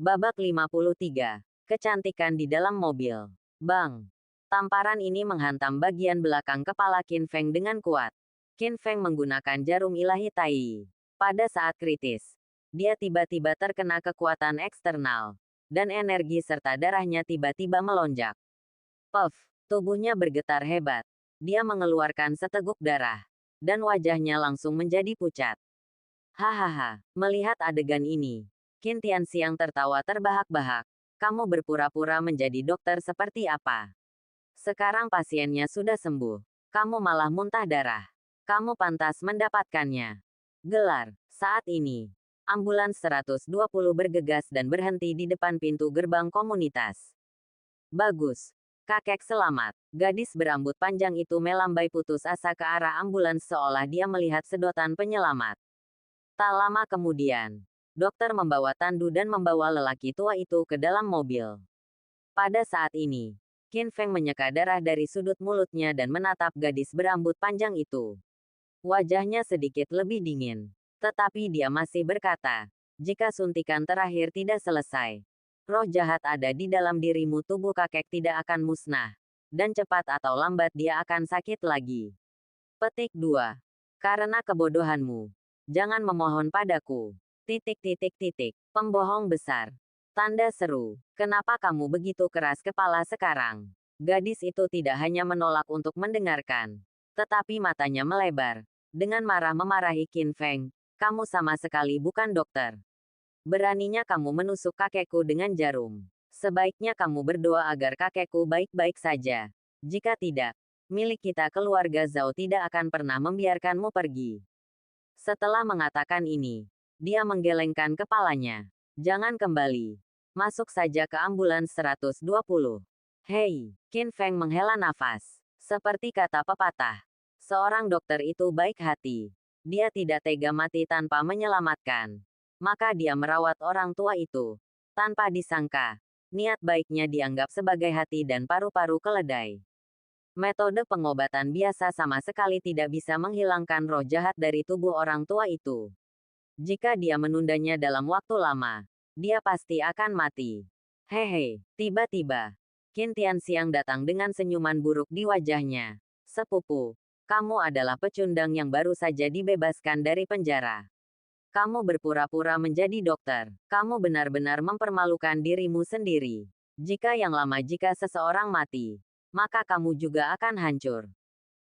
Babak 53. Kecantikan di dalam mobil. Bang! Tamparan ini menghantam bagian belakang kepala Qin Feng dengan kuat. Qin Feng menggunakan jarum ilahi Tai. Pada saat kritis, dia tiba-tiba terkena kekuatan eksternal, dan energi serta darahnya tiba-tiba melonjak. Puff! Tubuhnya bergetar hebat. Dia mengeluarkan seteguk darah, dan wajahnya langsung menjadi pucat. Hahaha, melihat adegan ini, Qin Tianxiang tertawa terbahak-bahak. Kamu berpura-pura menjadi dokter seperti apa? Sekarang pasiennya sudah sembuh. Kamu malah muntah darah. Kamu pantas mendapatkannya. Gelar. Saat ini, ambulans 120 bergegas dan berhenti di depan pintu gerbang komunitas. Bagus. Kakek selamat. Gadis berambut panjang itu melambai putus asa ke arah ambulans seolah dia melihat sedotan penyelamat. Tak lama kemudian, dokter membawa tandu dan membawa lelaki tua itu ke dalam mobil. Pada saat ini, Qin Feng menyeka darah dari sudut mulutnya dan menatap gadis berambut panjang itu. Wajahnya sedikit lebih dingin, tetapi dia masih berkata, jika suntikan terakhir tidak selesai, roh jahat ada di dalam dirimu, tubuh kakek tidak akan musnah, dan cepat atau lambat dia akan sakit lagi. Petik 2. Karena kebodohanmu, jangan memohon padaku. Pembohong besar. Tanda seru. Kenapa kamu begitu keras kepala sekarang? Gadis itu tidak hanya menolak untuk mendengarkan, tetapi matanya melebar. Dengan marah memarahi Qin Feng, kamu sama sekali bukan dokter. Beraninya kamu menusuk kakekku dengan jarum. Sebaiknya kamu berdoa agar kakekku baik-baik saja. Jika tidak, milik kita keluarga Zhao tidak akan pernah membiarkanmu pergi. Setelah mengatakan ini, dia menggelengkan kepalanya. Jangan kembali. Masuk saja ke ambulans 120. Hei, Qin Feng menghela nafas. Seperti kata pepatah, seorang dokter itu baik hati. Dia tidak tega mati tanpa menyelamatkan. Maka dia merawat orang tua itu. Tanpa disangka, niat baiknya dianggap sebagai hati dan paru-paru keledai. Metode pengobatan biasa sama sekali tidak bisa menghilangkan roh jahat dari tubuh orang tua itu. Jika dia menundanya dalam waktu lama, dia pasti akan mati. Hehe, tiba-tiba, Qin Tianxiang datang dengan senyuman buruk di wajahnya. Sepupu, kamu adalah pecundang yang baru saja dibebaskan dari penjara. Kamu berpura-pura menjadi dokter. Kamu benar-benar mempermalukan dirimu sendiri. Jika seseorang mati, maka kamu juga akan hancur.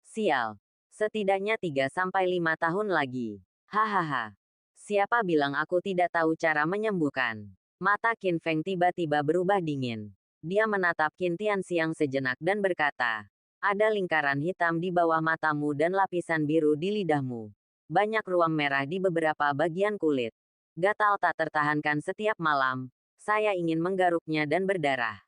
Sial. Setidaknya 3-5 tahun lagi. Hahaha. Siapa bilang aku tidak tahu cara menyembuhkan? Mata Qin Feng tiba-tiba berubah dingin. Dia menatap Qin Tianxiang sejenak dan berkata, ada lingkaran hitam di bawah matamu dan lapisan biru di lidahmu. Banyak ruam merah di beberapa bagian kulit. Gatal tak tertahankan setiap malam. Saya ingin menggaruknya dan berdarah.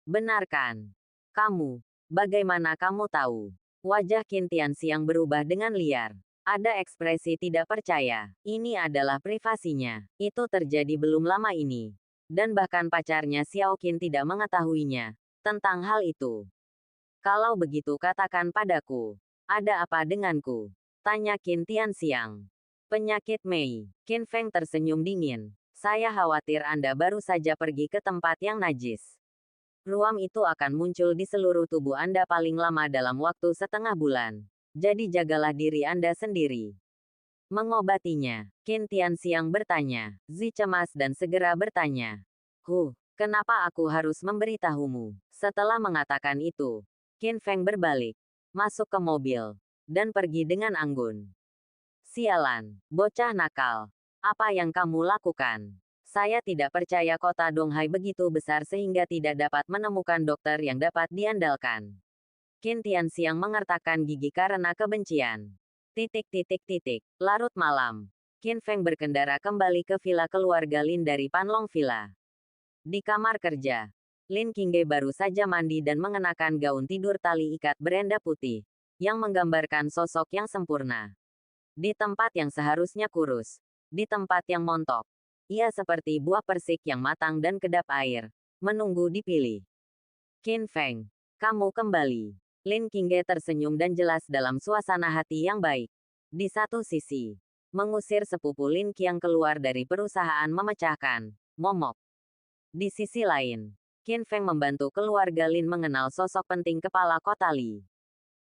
Benarkan? Kamu, bagaimana kamu tahu? Wajah Qin Tianxiang berubah dengan liar. Ada ekspresi tidak percaya. Ini adalah privasinya. Itu terjadi belum lama ini. Dan bahkan pacarnya Xiao Qin tidak mengetahuinya tentang hal itu. Kalau begitu katakan padaku, ada apa denganku? Tanya Qin Tianxiang. Penyakit Mei. Qin Feng tersenyum dingin. Saya khawatir Anda baru saja pergi ke tempat yang najis. Ruam itu akan muncul di seluruh tubuh Anda paling lama dalam waktu setengah bulan. Jadi jagalah diri Anda sendiri. Mengobatinya, Qin Tianxiang bertanya. Zi cemas dan segera bertanya. Kenapa aku harus memberitahumu? Setelah mengatakan itu, Qin Feng berbalik, masuk ke mobil, dan pergi dengan anggun. Sialan, bocah nakal. Apa yang kamu lakukan? Saya tidak percaya kota Donghai begitu besar sehingga tidak dapat menemukan dokter yang dapat diandalkan. Qin Tianxiang mengertakkan gigi karena kebencian. Larut malam. Qin Feng berkendara kembali ke villa keluarga Lin dari Panlong Villa. Di kamar kerja, Lin Qingge baru saja mandi dan mengenakan gaun tidur tali ikat berenda putih, yang menggambarkan sosok yang sempurna. Di tempat yang seharusnya kurus, di tempat yang montok, ia seperti buah persik yang matang dan kedap air, menunggu dipilih. Qin Feng, kamu kembali. Lin Qingge tersenyum dan jelas dalam suasana hati yang baik. Di satu sisi, mengusir sepupu Lin Qiang keluar dari perusahaan memecahkan momok. Di sisi lain, Qin Feng membantu keluarga Lin mengenal sosok penting kepala kota Li.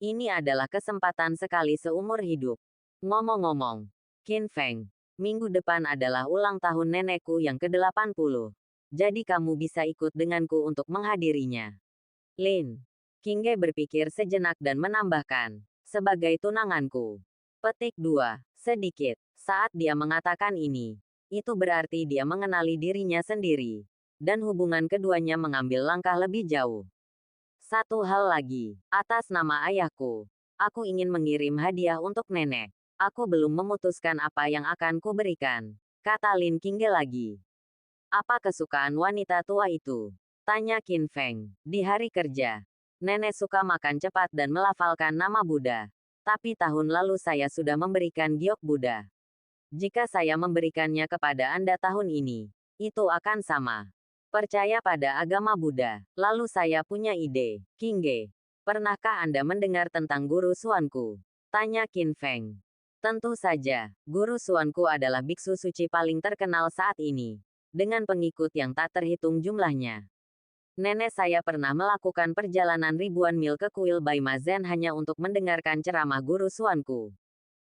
Ini adalah kesempatan sekali seumur hidup. Ngomong-ngomong, Qin Feng, minggu depan adalah ulang tahun nenekku yang ke-80. Jadi kamu bisa ikut denganku untuk menghadirinya. Lin. Qingge berpikir sejenak dan menambahkan, sebagai tunanganku. Petik 2. Sedikit. Saat dia mengatakan ini, itu berarti dia mengenali dirinya sendiri. Dan hubungan keduanya mengambil langkah lebih jauh. Satu hal lagi, atas nama ayahku, aku ingin mengirim hadiah untuk nenek. Aku belum memutuskan apa yang akan kuberikan, kata Lin Qingge lagi. Apa kesukaan wanita tua itu? Tanya Qin Feng. Di hari kerja, nenek suka makan cepat dan melafalkan nama Buddha. Tapi tahun lalu saya sudah memberikan giok Buddha. Jika saya memberikannya kepada Anda tahun ini, itu akan sama. Percaya pada agama Buddha. Lalu saya punya ide. Qingge, pernahkah Anda mendengar tentang Guru Xuanku? Tanya Qin Feng. Tentu saja, Guru Xuanku adalah biksu suci paling terkenal saat ini. Dengan pengikut yang tak terhitung jumlahnya. Nenek saya pernah melakukan perjalanan ribuan mil ke kuil Baima Zen hanya untuk mendengarkan ceramah Guru Xuanku.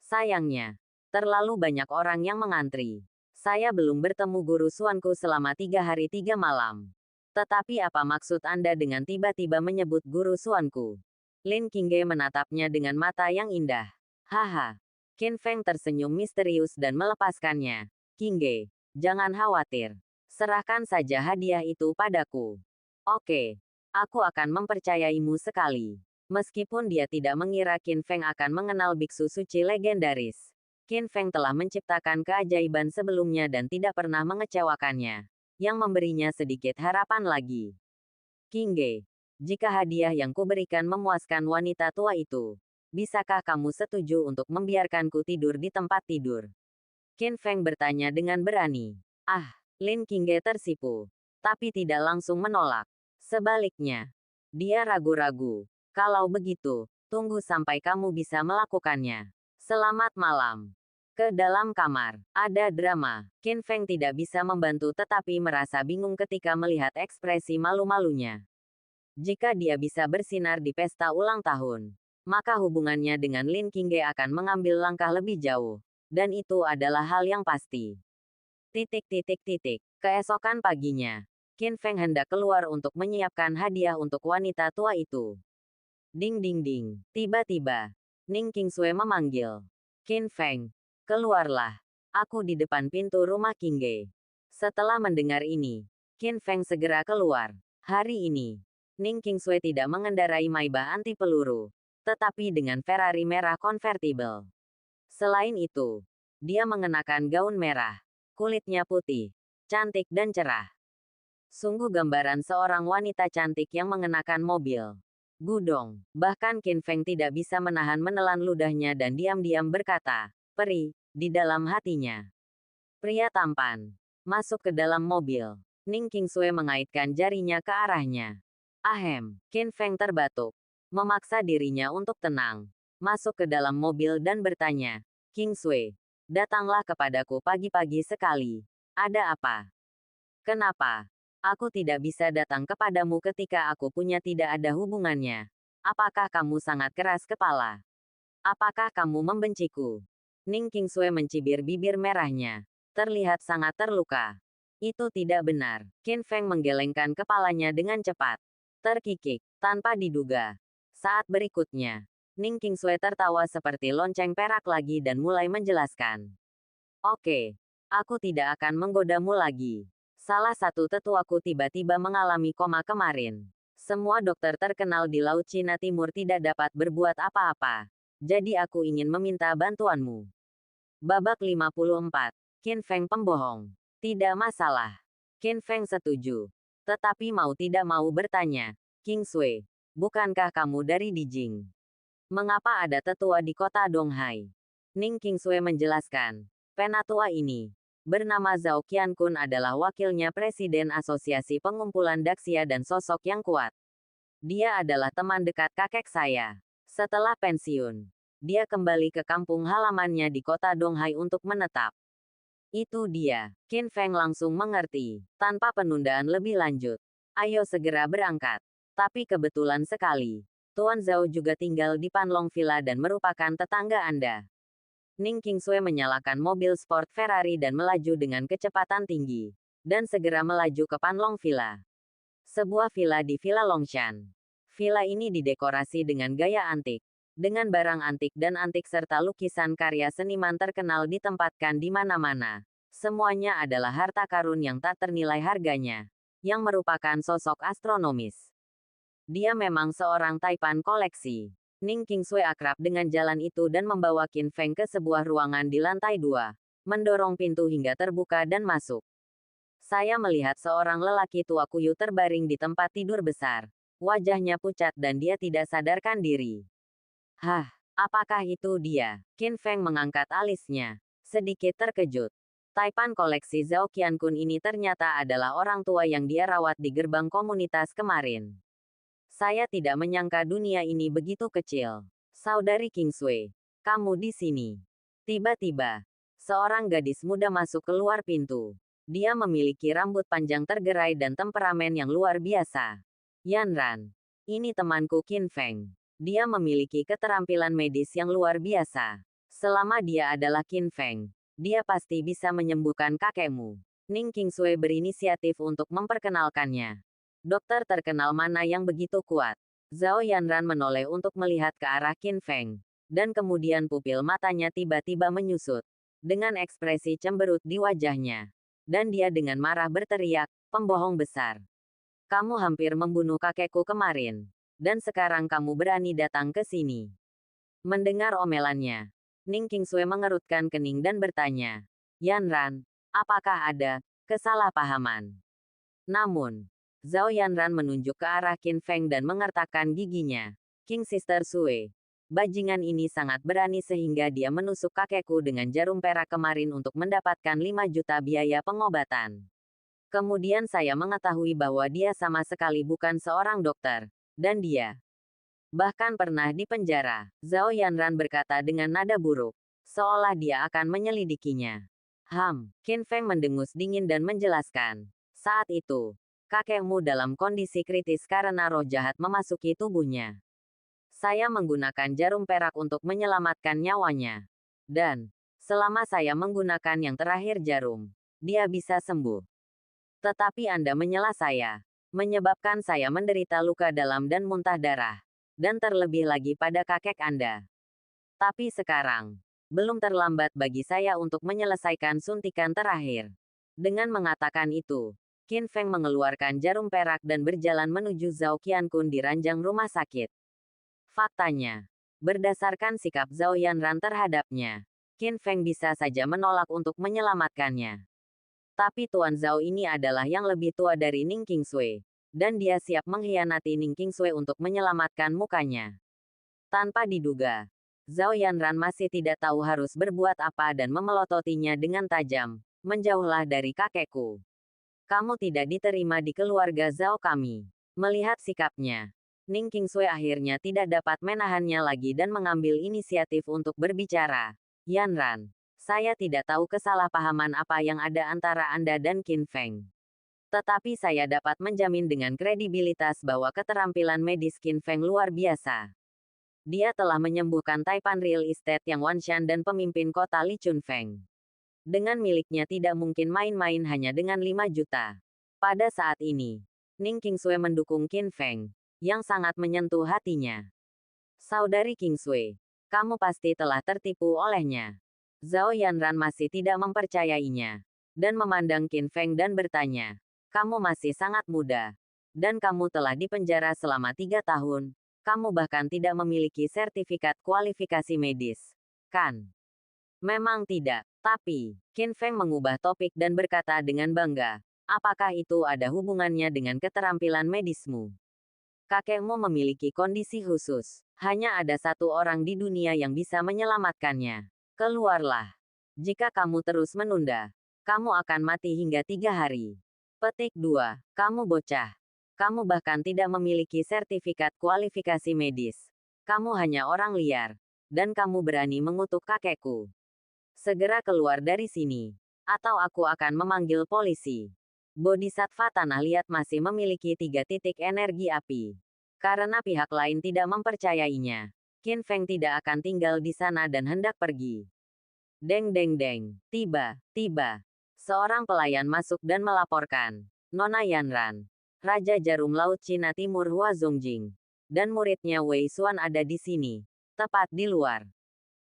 Sayangnya, terlalu banyak orang yang mengantri. Saya belum bertemu Guru Xuanku selama 3 hari 3 malam. Tetapi apa maksud Anda dengan tiba-tiba menyebut Guru Xuanku? Lin Qingge menatapnya dengan mata yang indah. Haha. Qin Feng tersenyum misterius dan melepaskannya. Qingge, jangan khawatir. Serahkan saja hadiah itu padaku. Oke. Aku akan mempercayaimu sekali. Meskipun dia tidak mengira Qin Feng akan mengenal biksu suci legendaris. Qin Feng telah menciptakan keajaiban sebelumnya dan tidak pernah mengecewakannya, yang memberinya sedikit harapan lagi. Qingge, jika hadiah yang kuberikan memuaskan wanita tua itu, bisakah kamu setuju untuk membiarkanku tidur di tempat tidur? Qin Feng bertanya dengan berani. Lin Qingge tersipu, tapi tidak langsung menolak. Sebaliknya, dia ragu-ragu. Kalau begitu, tunggu sampai kamu bisa melakukannya. Selamat malam. Ke dalam kamar, ada drama. Qin Feng tidak bisa membantu tetapi merasa bingung ketika melihat ekspresi malu-malunya. Jika dia bisa bersinar di pesta ulang tahun, maka hubungannya dengan Lin Qingge akan mengambil langkah lebih jauh. Dan itu adalah hal yang pasti. Keesokan paginya, Qin Feng hendak keluar untuk menyiapkan hadiah untuk wanita tua itu. Ding ding ding. Tiba-tiba, Ning Qingsui memanggil. Qin Feng, keluarlah. Aku di depan pintu rumah Qingge. Setelah mendengar ini, Qin Feng segera keluar. Hari ini, Ning Qingsui tidak mengendarai Maybach anti peluru, tetapi dengan Ferrari merah konvertibel. Selain itu, dia mengenakan gaun merah. Kulitnya putih, cantik dan cerah. Sungguh gambaran seorang wanita cantik yang mengenakan mobil. Gudong. Bahkan Qin Feng tidak bisa menelan ludahnya dan diam-diam berkata, "Peri," di dalam hatinya. Pria tampan. Masuk ke dalam mobil. Ning Qingsui mengaitkan jarinya ke arahnya. Qin Feng terbatuk. Memaksa dirinya untuk tenang. Masuk ke dalam mobil dan bertanya, "Qingsui, datanglah kepadaku pagi-pagi sekali. Ada apa? Kenapa? Aku tidak bisa datang kepadamu ketika aku punya tidak ada hubungannya. Apakah kamu sangat keras kepala? Apakah kamu membenciku?" Ning Qingsui mencibir bibir merahnya. Terlihat sangat terluka. Itu tidak benar. Qin Feng menggelengkan kepalanya dengan cepat. Terkikik, tanpa diduga. Saat berikutnya, Ning Qingsui tertawa seperti lonceng perak lagi dan mulai menjelaskan. "Oke, aku tidak akan menggodamu lagi. Salah satu tetuaku tiba-tiba mengalami koma kemarin. Semua dokter terkenal di Laut Cina Timur tidak dapat berbuat apa-apa. Jadi aku ingin meminta bantuanmu." Babak 54. Qin Feng pembohong. Tidak masalah. Qin Feng setuju. Tetapi mau tidak mau bertanya, "Qingsui, bukankah kamu dari Dijing? Mengapa ada tetua di kota Donghai?" Ning Qingsui menjelaskan. Penatua ini, bernama Zhao Qiankun adalah wakilnya Presiden Asosiasi Pengumpulan Daxia dan sosok yang kuat. Dia adalah teman dekat kakek saya. Setelah pensiun, dia kembali ke kampung halamannya di kota Donghai untuk menetap. Itu dia. Qin Feng langsung mengerti. Tanpa penundaan lebih lanjut. Ayo segera berangkat. Tapi kebetulan sekali. Tuan Zhao juga tinggal di Panlong Villa dan merupakan tetangga Anda. Ning Qingsui menyalakan mobil sport Ferrari dan melaju dengan kecepatan tinggi. Dan segera melaju ke Panlong Villa. Sebuah villa di Villa Longshan. Villa ini didekorasi dengan gaya antik. Dengan barang antik dan antik serta lukisan karya seniman terkenal ditempatkan di mana-mana. Semuanya adalah harta karun yang tak ternilai harganya. Yang merupakan sosok astronomis. Dia memang seorang taipan koleksi. Ning Qingsui akrab dengan jalan itu dan membawa Qin Feng ke sebuah ruangan di lantai 2. Mendorong pintu hingga terbuka dan masuk. Saya melihat seorang lelaki tua kuyu terbaring di tempat tidur besar. Wajahnya pucat dan dia tidak sadarkan diri. Hah, apakah itu dia? Qin Feng mengangkat alisnya. Sedikit terkejut. Taipan koleksi Zhao Qiankun ini ternyata adalah orang tua yang dia rawat di gerbang komunitas kemarin. Saya tidak menyangka dunia ini begitu kecil. Saudari Qingsui, kamu di sini. Tiba-tiba, seorang gadis muda masuk keluar pintu. Dia memiliki rambut panjang tergerai dan temperamen yang luar biasa. Yanran, ini temanku Qin Feng. Dia memiliki keterampilan medis yang luar biasa. Selama dia adalah Qin Feng, dia pasti bisa menyembuhkan kakekmu. Ning Qingsui berinisiatif untuk memperkenalkannya. Dokter terkenal mana yang begitu kuat? Zhao Yanran menoleh untuk melihat ke arah Qin Feng. Dan kemudian pupil matanya tiba-tiba menyusut. Dengan ekspresi cemberut di wajahnya. Dan dia dengan marah berteriak, pembohong besar. Kamu hampir membunuh kakekku kemarin. Dan sekarang kamu berani datang ke sini. Mendengar omelannya, Ning Qingsui mengerutkan kening dan bertanya, Yanran, apakah ada kesalahpahaman? Namun, Zhao Yanran menunjuk ke arah Qin Feng dan mengertakkan giginya. King Sister Sue, bajingan ini sangat berani sehingga dia menusuk kakekku dengan jarum perak kemarin untuk mendapatkan 5 juta biaya pengobatan. Kemudian saya mengetahui bahwa dia sama sekali bukan seorang dokter. Dan dia bahkan pernah dipenjara. Zhao Yanran berkata dengan nada buruk. Seolah dia akan menyelidikinya. Qin Feng mendengus dingin dan menjelaskan. Saat itu, kakekmu dalam kondisi kritis karena roh jahat memasuki tubuhnya. Saya menggunakan jarum perak untuk menyelamatkan nyawanya. Dan, selama saya menggunakan yang terakhir jarum, dia bisa sembuh. Tetapi Anda menyela saya. Menyebabkan saya menderita luka dalam dan muntah darah. Dan terlebih lagi pada kakek Anda. Tapi sekarang, belum terlambat bagi saya untuk menyelesaikan suntikan terakhir. Dengan mengatakan itu, Qin Feng mengeluarkan jarum perak dan berjalan menuju Zhao Qiankun di ranjang rumah sakit. Faktanya, berdasarkan sikap Zhao Yanran terhadapnya, Qin Feng bisa saja menolak untuk menyelamatkannya. Tapi Tuan Zhao ini adalah yang lebih tua dari Ning Qingsui. Dan dia siap mengkhianati Ning Qingsui untuk menyelamatkan mukanya. Tanpa diduga, Zhao Yanran masih tidak tahu harus berbuat apa dan memelototinya dengan tajam. Menjauhlah dari kakekku. Kamu tidak diterima di keluarga Zhao kami. Melihat sikapnya, Ning Qingsui akhirnya tidak dapat menahannya lagi dan mengambil inisiatif untuk berbicara. Yanran, saya tidak tahu kesalahpahaman apa yang ada antara Anda dan Qin Feng. Tetapi saya dapat menjamin dengan kredibilitas bahwa keterampilan medis Qin Feng luar biasa. Dia telah menyembuhkan Taipan Real Estate yang Wanshan dan pemimpin kota Li Chunfeng. Dengan miliknya tidak mungkin main-main hanya dengan 5 juta. Pada saat ini, Ning Qingsui mendukung Qin Feng, yang sangat menyentuh hatinya. Saudari Qingsui, kamu pasti telah tertipu olehnya. Zhao Yanran masih tidak mempercayainya. Dan memandang Qin Feng dan bertanya, kamu masih sangat muda. Dan kamu telah dipenjara selama 3 tahun. Kamu bahkan tidak memiliki sertifikat kualifikasi medis. Kan? Memang tidak. Tapi, Qin Feng mengubah topik dan berkata dengan bangga, apakah itu ada hubungannya dengan keterampilan medismu? Kakekmu memiliki kondisi khusus. Hanya ada satu orang di dunia yang bisa menyelamatkannya. Keluarlah. Jika kamu terus menunda, kamu akan mati hingga 3 hari. Petik 2. Kamu bocah. Kamu bahkan tidak memiliki sertifikat kualifikasi medis. Kamu hanya orang liar. Dan kamu berani mengutuk kakekku. Segera keluar dari sini. Atau aku akan memanggil polisi. Bodhisattva tanah liat masih memiliki 3 titik energi api. Karena pihak lain tidak mempercayainya, Qin Feng tidak akan tinggal di sana dan hendak pergi. Deng deng deng. Tiba-tiba, seorang pelayan masuk dan melaporkan. Nona Yanran, Raja Jarum Laut Cina Timur Hua Zongjing, dan muridnya Wei Xuan ada di sini, tepat di luar.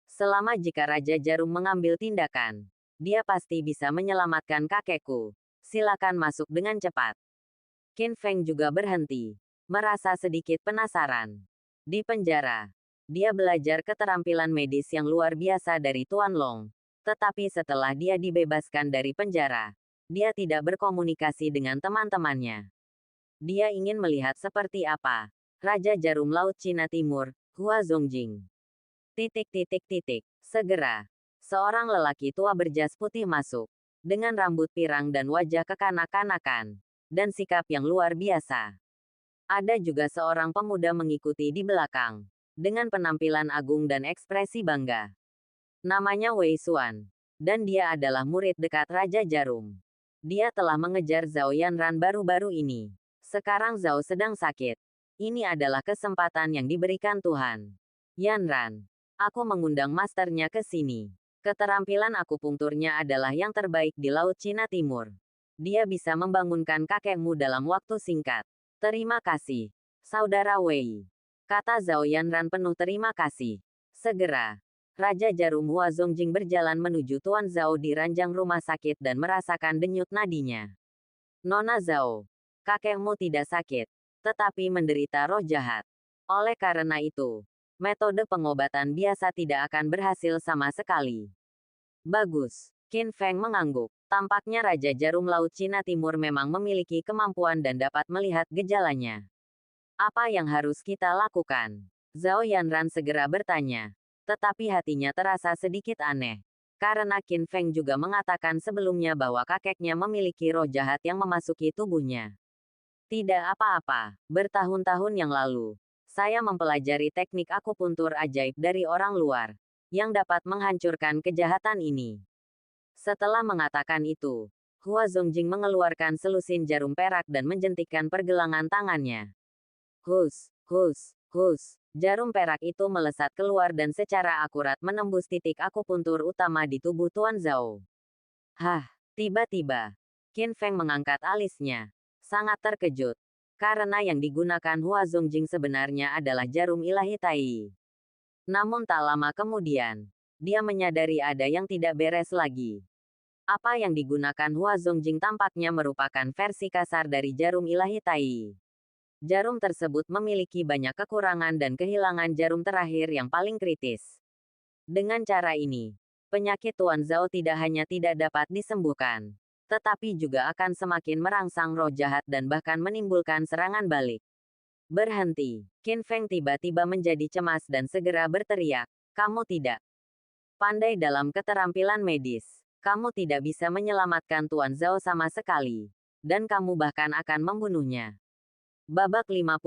Selama jika Raja Jarum mengambil tindakan, dia pasti bisa menyelamatkan kakekku. Silakan masuk dengan cepat. Qin Feng juga berhenti, merasa sedikit penasaran. Di penjara, dia belajar keterampilan medis yang luar biasa dari Tuan Long. Tetapi setelah dia dibebaskan dari penjara, dia tidak berkomunikasi dengan teman-temannya. Dia ingin melihat seperti apa Raja Jarum Laut Cina Timur, Hua Zongjing. Segera, seorang lelaki tua berjas putih masuk, dengan rambut pirang dan wajah kekanak-kanakan, dan sikap yang luar biasa. Ada juga seorang pemuda mengikuti di belakang, dengan penampilan agung dan ekspresi bangga. Namanya Wei Xuan, dan dia adalah murid dekat Raja Jarum. Dia telah mengejar Zhao Yanran baru-baru ini. Sekarang Zhao sedang sakit. Ini adalah kesempatan yang diberikan Tuhan. Yanran, aku mengundang masternya ke sini. Keterampilan akupunkturnya adalah yang terbaik di Laut Cina Timur. Dia bisa membangunkan kakekmu dalam waktu singkat. Terima kasih, Saudara Wei. Kata Zhao Yanran penuh terima kasih. Segera, Raja Jarum Hua Zongjing berjalan menuju Tuan Zhao di ranjang rumah sakit dan merasakan denyut nadinya. Nona Zhao, kakekmu tidak sakit, tetapi menderita roh jahat. Oleh karena itu, metode pengobatan biasa tidak akan berhasil sama sekali. Bagus. Qin Feng mengangguk. Tampaknya Raja Jarum Laut Cina Timur memang memiliki kemampuan dan dapat melihat gejalanya. Apa yang harus kita lakukan? Zhao Yanran segera bertanya. Tetapi hatinya terasa sedikit aneh. Karena Qin Feng juga mengatakan sebelumnya bahwa kakeknya memiliki roh jahat yang memasuki tubuhnya. Tidak apa-apa. Bertahun-tahun yang lalu, saya mempelajari teknik akupuntur ajaib dari orang luar, yang dapat menghancurkan kejahatan ini. Setelah mengatakan itu, Hua Zongjing mengeluarkan selusin jarum perak dan menjentikkan pergelangan tangannya. Hus, hus, hus. Jarum perak itu melesat keluar dan secara akurat menembus titik akupuntur utama di tubuh Tuan Zhao. Hah, tiba-tiba, Qin Feng mengangkat alisnya. Sangat terkejut. Karena yang digunakan Hua Zongjing sebenarnya adalah jarum ilahi Tai. Namun tak lama kemudian, dia menyadari ada yang tidak beres lagi. Apa yang digunakan Hua Zongjing tampaknya merupakan versi kasar dari jarum ilahi Tai. Jarum tersebut memiliki banyak kekurangan dan kehilangan jarum terakhir yang paling kritis. Dengan cara ini, penyakit Tuan Zhao tidak hanya tidak dapat disembuhkan, tetapi juga akan semakin merangsang roh jahat dan bahkan menimbulkan serangan balik. Berhenti. Qin Feng tiba-tiba menjadi cemas dan segera berteriak, kamu tidak pandai dalam keterampilan medis. Kamu tidak bisa menyelamatkan Tuan Zhao sama sekali. Dan kamu bahkan akan membunuhnya. Babak 55.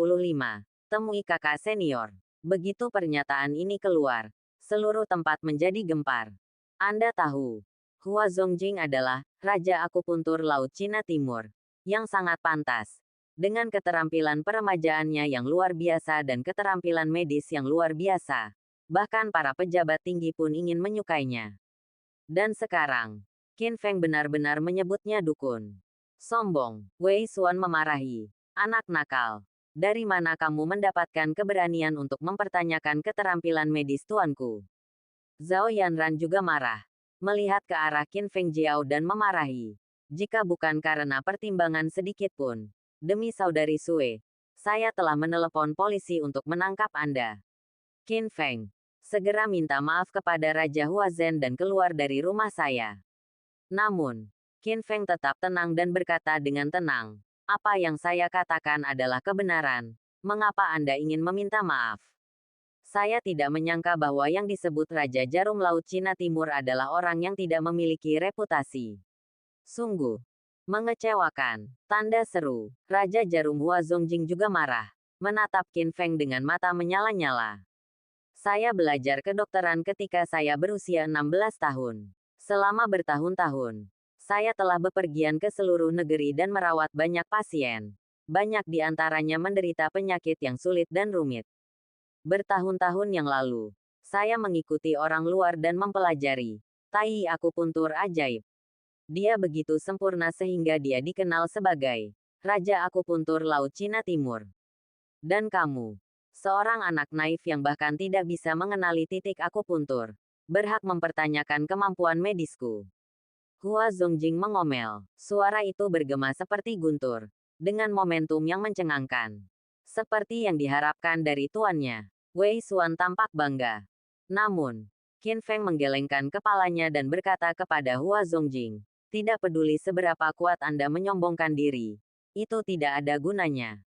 Temui kakak senior. Begitu pernyataan ini keluar, seluruh tempat menjadi gempar. Anda tahu, Hua Zongjing adalah Raja Akupuntur Laut Cina Timur, yang sangat pantas. Dengan keterampilan peremajaannya yang luar biasa dan keterampilan medis yang luar biasa, bahkan para pejabat tinggi pun ingin menyukainya. Dan sekarang, Qin Feng benar-benar menyebutnya dukun. Sombong. Wei Xuan memarahi. Anak nakal. Dari mana kamu mendapatkan keberanian untuk mempertanyakan keterampilan medis tuanku? Zhao Yanran juga marah. Melihat ke arah Qin Feng Jiao dan memarahi. Jika bukan karena pertimbangan sedikit pun, demi saudari Sue, saya telah menelepon polisi untuk menangkap Anda. Qin Feng, segera minta maaf kepada Raja Huazhen dan keluar dari rumah saya. Namun, Qin Feng tetap tenang dan berkata dengan tenang, apa yang saya katakan adalah kebenaran. Mengapa Anda ingin meminta maaf? Saya tidak menyangka bahwa yang disebut Raja Jarum Laut Cina Timur adalah orang yang tidak memiliki reputasi. Sungguh mengecewakan. Tanda seru. Raja Jarum Hua Zongjing juga marah, menatap Qin Feng dengan mata menyala-nyala. Saya belajar kedokteran ketika saya berusia 16 tahun. Selama bertahun-tahun, Saya telah bepergian ke seluruh negeri dan merawat banyak pasien. Banyak di antaranya menderita penyakit yang sulit dan rumit. Bertahun-tahun yang lalu, saya mengikuti orang luar dan mempelajari tai akupuntur ajaib. Dia begitu sempurna sehingga dia dikenal sebagai Raja Akupuntur Laut Cina Timur. Dan kamu, seorang anak naif yang bahkan tidak bisa mengenali titik akupuntur, berhak mempertanyakan kemampuan medisku. Hua Zongjing mengomel. Suara itu bergema seperti guntur, dengan momentum yang mencengangkan. Seperti yang diharapkan dari tuannya, Wei Xuan tampak bangga. Namun, Qin Feng menggelengkan kepalanya dan berkata kepada Hua Zongjing, tidak peduli seberapa kuat Anda menyombongkan diri, itu tidak ada gunanya.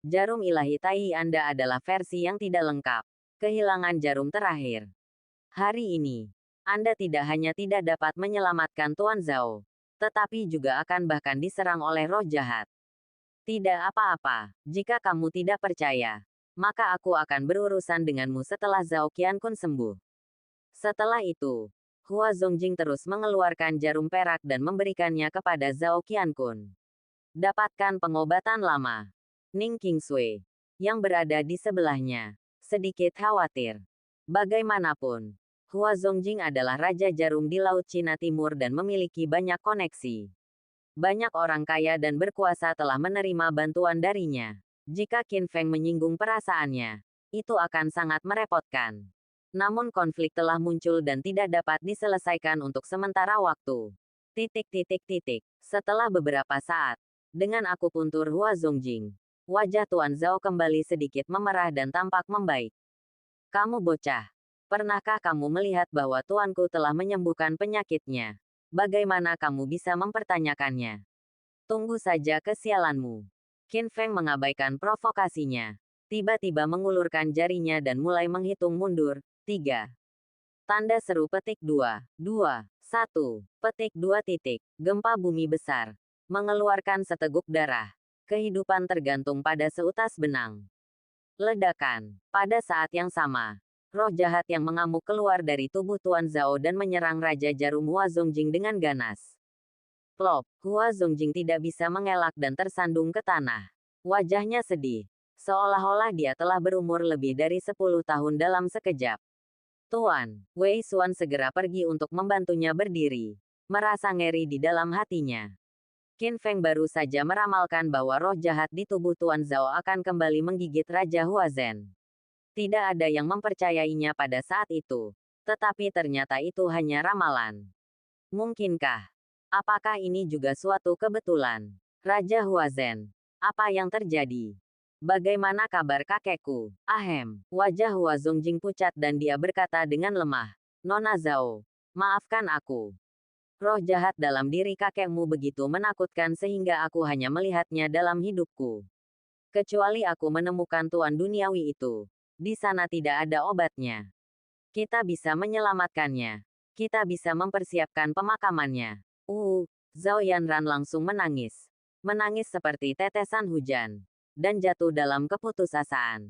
Jarum ilahi tai Anda adalah versi yang tidak lengkap. Kehilangan jarum terakhir. Hari ini, Anda tidak hanya tidak dapat menyelamatkan Tuan Zhao, tetapi juga akan bahkan diserang oleh roh jahat. Tidak apa-apa, jika kamu tidak percaya, maka aku akan berurusan denganmu setelah Zhao Qiankun sembuh. Setelah itu, Hua Zongjing terus mengeluarkan jarum perak dan memberikannya kepada Zhao Qiankun. Dapatkan pengobatan lama. Ning Qingsui, yang berada di sebelahnya, sedikit khawatir. Bagaimanapun, Hua Zongjing adalah Raja Jarum di Laut Cina Timur dan memiliki banyak koneksi. Banyak orang kaya dan berkuasa telah menerima bantuan darinya. Jika Qin Feng menyinggung perasaannya, itu akan sangat merepotkan. Namun konflik telah muncul dan tidak dapat diselesaikan untuk sementara waktu. Setelah beberapa saat, dengan akupuntur Hua Zongjing, wajah Tuan Zhao kembali sedikit memerah dan tampak membaik. Kamu bocah, pernahkah kamu melihat bahwa tuanku telah menyembuhkan penyakitnya? Bagaimana kamu bisa mempertanyakannya? Tunggu saja kesialanmu. Qin Feng mengabaikan provokasinya. Tiba-tiba mengulurkan jarinya dan mulai menghitung mundur. 3. Tanda seru petik 2. 2. 1. Petik 2 titik. Gempa bumi besar. Mengeluarkan seteguk darah. Kehidupan tergantung pada seutas benang. Ledakan. Pada saat yang sama, roh jahat yang mengamuk keluar dari tubuh Tuan Zhao dan menyerang Raja Jarum Hua Zongjing dengan ganas. Plop, Hua Zongjing tidak bisa mengelak dan tersandung ke tanah. Wajahnya sedih, seolah-olah dia telah berumur lebih dari 10 tahun dalam sekejap. Tuan, Wei Xuan segera pergi untuk membantunya berdiri. Merasa ngeri di dalam hatinya. Qin Feng baru saja meramalkan bahwa roh jahat di tubuh Tuan Zhao akan kembali menggigit Raja Huazhen. Tidak ada yang mempercayainya pada saat itu. Tetapi ternyata itu hanya ramalan. Mungkinkah? Apakah ini juga suatu kebetulan? Raja Huazhen, apa yang terjadi? Bagaimana kabar kakekku? Ahem, wajah Hua Zongjing pucat dan dia berkata dengan lemah. Nona Zhao, maafkan aku. Roh jahat dalam diri kakekmu begitu menakutkan sehingga aku hanya melihatnya dalam hidupku. Kecuali aku menemukan Tuan Duniawi itu. Di sana tidak ada obatnya. Kita bisa menyelamatkannya. Kita bisa mempersiapkan pemakamannya. Zhao Yanran langsung menangis. Menangis seperti tetesan hujan. Dan jatuh dalam keputusasaan.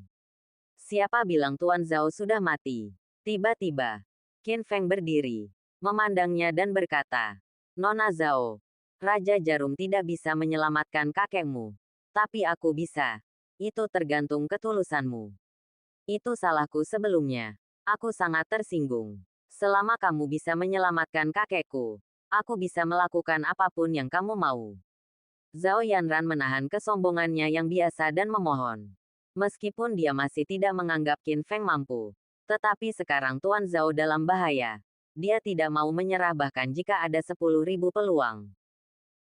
Siapa bilang Tuan Zhao sudah mati? Tiba-tiba, Qin Feng berdiri, memandangnya dan berkata, Nona Zhao, Raja Jarum tidak bisa menyelamatkan kakekmu. Tapi aku bisa. Itu tergantung ketulusanmu. Itu salahku sebelumnya. Aku sangat tersinggung. Selama kamu bisa menyelamatkan kakekku, aku bisa melakukan apapun yang kamu mau. Zhao Yanran menahan kesombongannya yang biasa dan memohon. Meskipun dia masih tidak menganggap Qin Feng mampu, tetapi sekarang Tuan Zhao dalam bahaya. Dia tidak mau menyerah bahkan jika ada 10.000 peluang.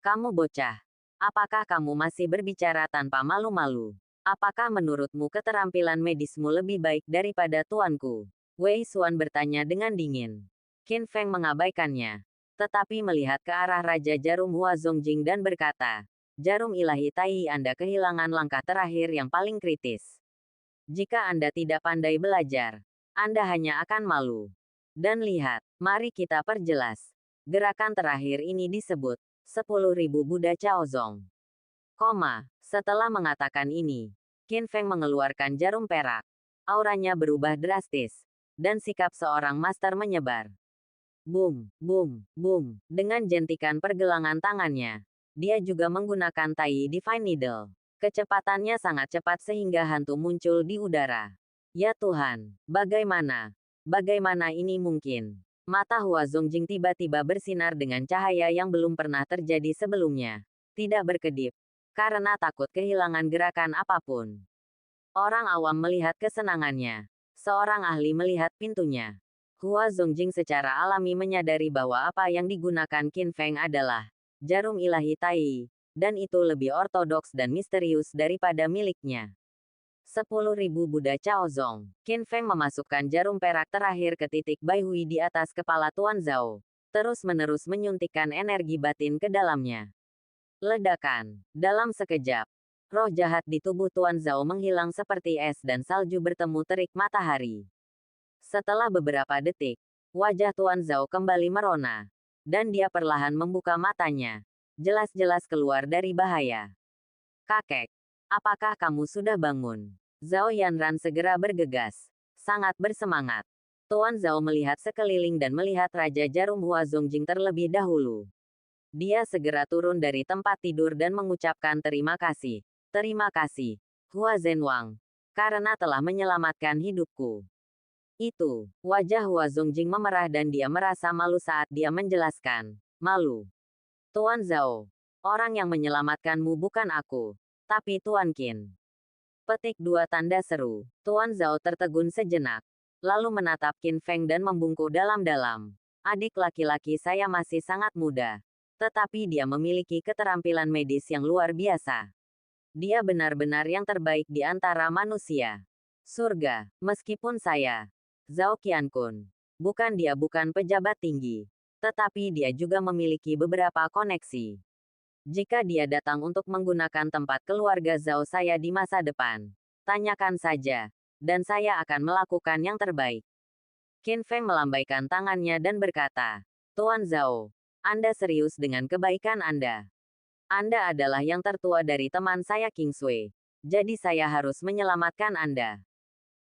Kamu bocah. Apakah kamu masih berbicara tanpa malu-malu? Apakah menurutmu keterampilan medismu lebih baik daripada tuanku? Wei Xuan bertanya dengan dingin. Qin Feng mengabaikannya. Tetapi melihat ke arah Raja Jarum Hua Zongjing dan berkata, Jarum ilahi tai Anda kehilangan langkah terakhir yang paling kritis. Jika Anda tidak pandai belajar, Anda hanya akan malu. Dan lihat, mari kita perjelas. Gerakan terakhir ini disebut 10.000 Buddha Chaozong. Setelah mengatakan ini, Qin Feng mengeluarkan jarum perak. Auranya berubah drastis, dan sikap seorang master menyebar. Boom, boom, boom. Dengan jentikan pergelangan tangannya, dia juga menggunakan Tai Divine Needle. Kecepatannya sangat cepat sehingga hantu muncul di udara. Ya Tuhan, bagaimana? Bagaimana ini mungkin? Mata Hua Zongjing tiba-tiba bersinar dengan cahaya yang belum pernah terjadi sebelumnya. Tidak berkedip, karena takut kehilangan gerakan apapun. Orang awam melihat kesenangannya. Seorang ahli melihat pintunya. Hua Zongjing secara alami menyadari bahwa apa yang digunakan Qin Feng adalah jarum ilahi Tai, dan itu lebih ortodoks dan misterius daripada miliknya. 10.000 Buddha Chaozong. Qin Feng memasukkan jarum perak terakhir ke titik Bai Hui di atas kepala Tuan Zhao, terus-menerus menyuntikkan energi batin ke dalamnya. Ledakan. Dalam sekejap, roh jahat di tubuh Tuan Zhao menghilang seperti es dan salju bertemu terik matahari. Setelah beberapa detik, wajah Tuan Zhao kembali merona, dan dia perlahan membuka matanya. Jelas-jelas keluar dari bahaya. Kakek, apakah kamu sudah bangun? Zhao Yanran segera bergegas, sangat bersemangat. Tuan Zhao melihat sekeliling dan melihat Raja Jarum Hua Zongjing terlebih dahulu. Dia segera turun dari tempat tidur dan mengucapkan terima kasih. Terima kasih, Hua Zhenwang, karena telah menyelamatkan hidupku. Itu, wajah Hua Zongjing memerah dan dia merasa malu saat dia menjelaskan. Malu. Tuan Zhao, orang yang menyelamatkanmu bukan aku, tapi Tuan Qin. Petik 2 tanda seru. Tuan Zhao tertegun sejenak, lalu menatap Qin Feng dan membungkuk dalam-dalam. Adik laki-laki saya masih sangat muda, tetapi dia memiliki keterampilan medis yang luar biasa. Dia benar-benar yang terbaik di antara manusia. Surga, meskipun saya, Zhao Qiankun, bukan pejabat tinggi, tetapi dia juga memiliki beberapa koneksi. Jika dia datang untuk menggunakan tempat keluarga Zhao saya di masa depan, tanyakan saja, dan saya akan melakukan yang terbaik. Qin Feng melambaikan tangannya dan berkata, Tuan Zhao, Anda serius dengan kebaikan Anda. Anda adalah yang tertua dari teman saya King Sui, jadi saya harus menyelamatkan Anda.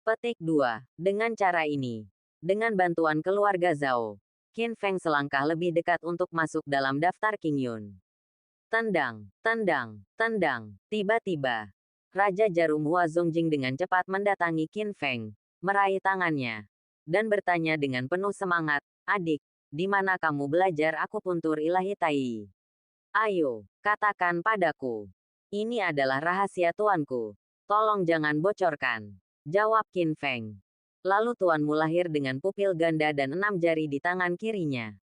Petik 2. Dengan cara ini, dengan bantuan keluarga Zhao, Qin Feng selangkah lebih dekat untuk masuk dalam daftar King Yun. Tendang, tendang, tendang. Tiba-tiba, Raja Jarum Hua Zongjing dengan cepat mendatangi Qin Feng, meraih tangannya, dan bertanya dengan penuh semangat, Adik, di mana kamu belajar akupuntur ilahi Tai? Ayo, katakan padaku. Ini adalah rahasia tuanku. Tolong jangan bocorkan. Jawab Qin Feng. Lalu tuanmu lahir dengan pupil ganda dan 6 jari di tangan kirinya.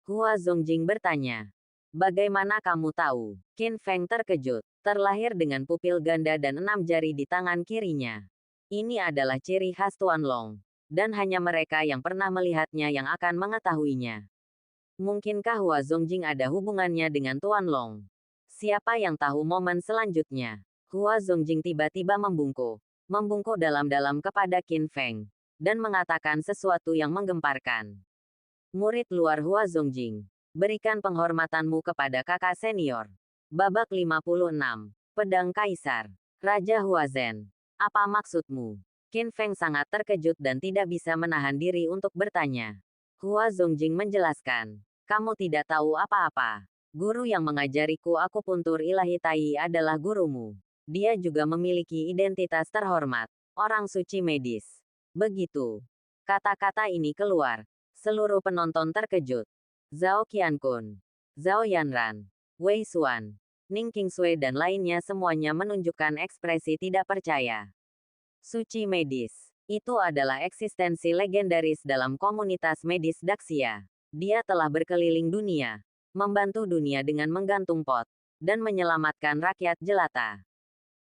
Hua Zongjing bertanya. Bagaimana kamu tahu? Qin Feng terkejut. Terlahir dengan pupil ganda dan 6 jari di tangan kirinya. Ini adalah ciri khas Tuan Long. Dan hanya mereka yang pernah melihatnya yang akan mengetahuinya. Mungkinkah Hua Zongjing ada hubungannya dengan Tuan Long? Siapa yang tahu momen selanjutnya? Hua Zongjing tiba-tiba membungkuk dalam-dalam kepada Qin Feng, dan mengatakan sesuatu yang menggemparkan. Murid luar Hua Zongjing, berikan penghormatanmu kepada kakak senior. Babak 56. Pedang Kaisar. Raja Huazhen. Apa maksudmu? Qin Feng sangat terkejut dan tidak bisa menahan diri untuk bertanya. Hua Zongjing menjelaskan. Kamu tidak tahu apa-apa. Guru yang mengajariku akupuntur ilahi Tai adalah gurumu. Dia juga memiliki identitas terhormat, orang suci medis. Begitu. Kata-kata ini keluar. Seluruh penonton terkejut. Zhao Qiankun, Zhao Yanran, Wei Xuan, Ning Qingsui dan lainnya semuanya menunjukkan ekspresi tidak percaya. Suci medis. Itu adalah eksistensi legendaris dalam komunitas medis Daxia. Dia telah berkeliling dunia, membantu dunia dengan menggantung pot, dan menyelamatkan rakyat jelata.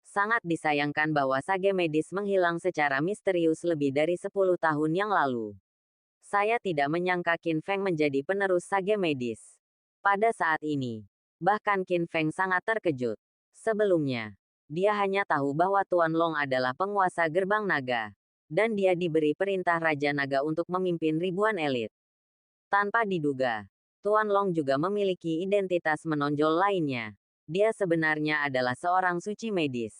Sangat disayangkan bahwa sage medis menghilang secara misterius lebih dari 10 tahun yang lalu. Saya tidak menyangka Qin Feng menjadi penerus sage medis. Pada saat ini, bahkan Qin Feng sangat terkejut. Sebelumnya, dia hanya tahu bahwa Tuan Long adalah penguasa gerbang naga, dan dia diberi perintah Raja Naga untuk memimpin ribuan elit. Tanpa diduga, Tuan Long juga memiliki identitas menonjol lainnya. Dia sebenarnya adalah seorang suci medis.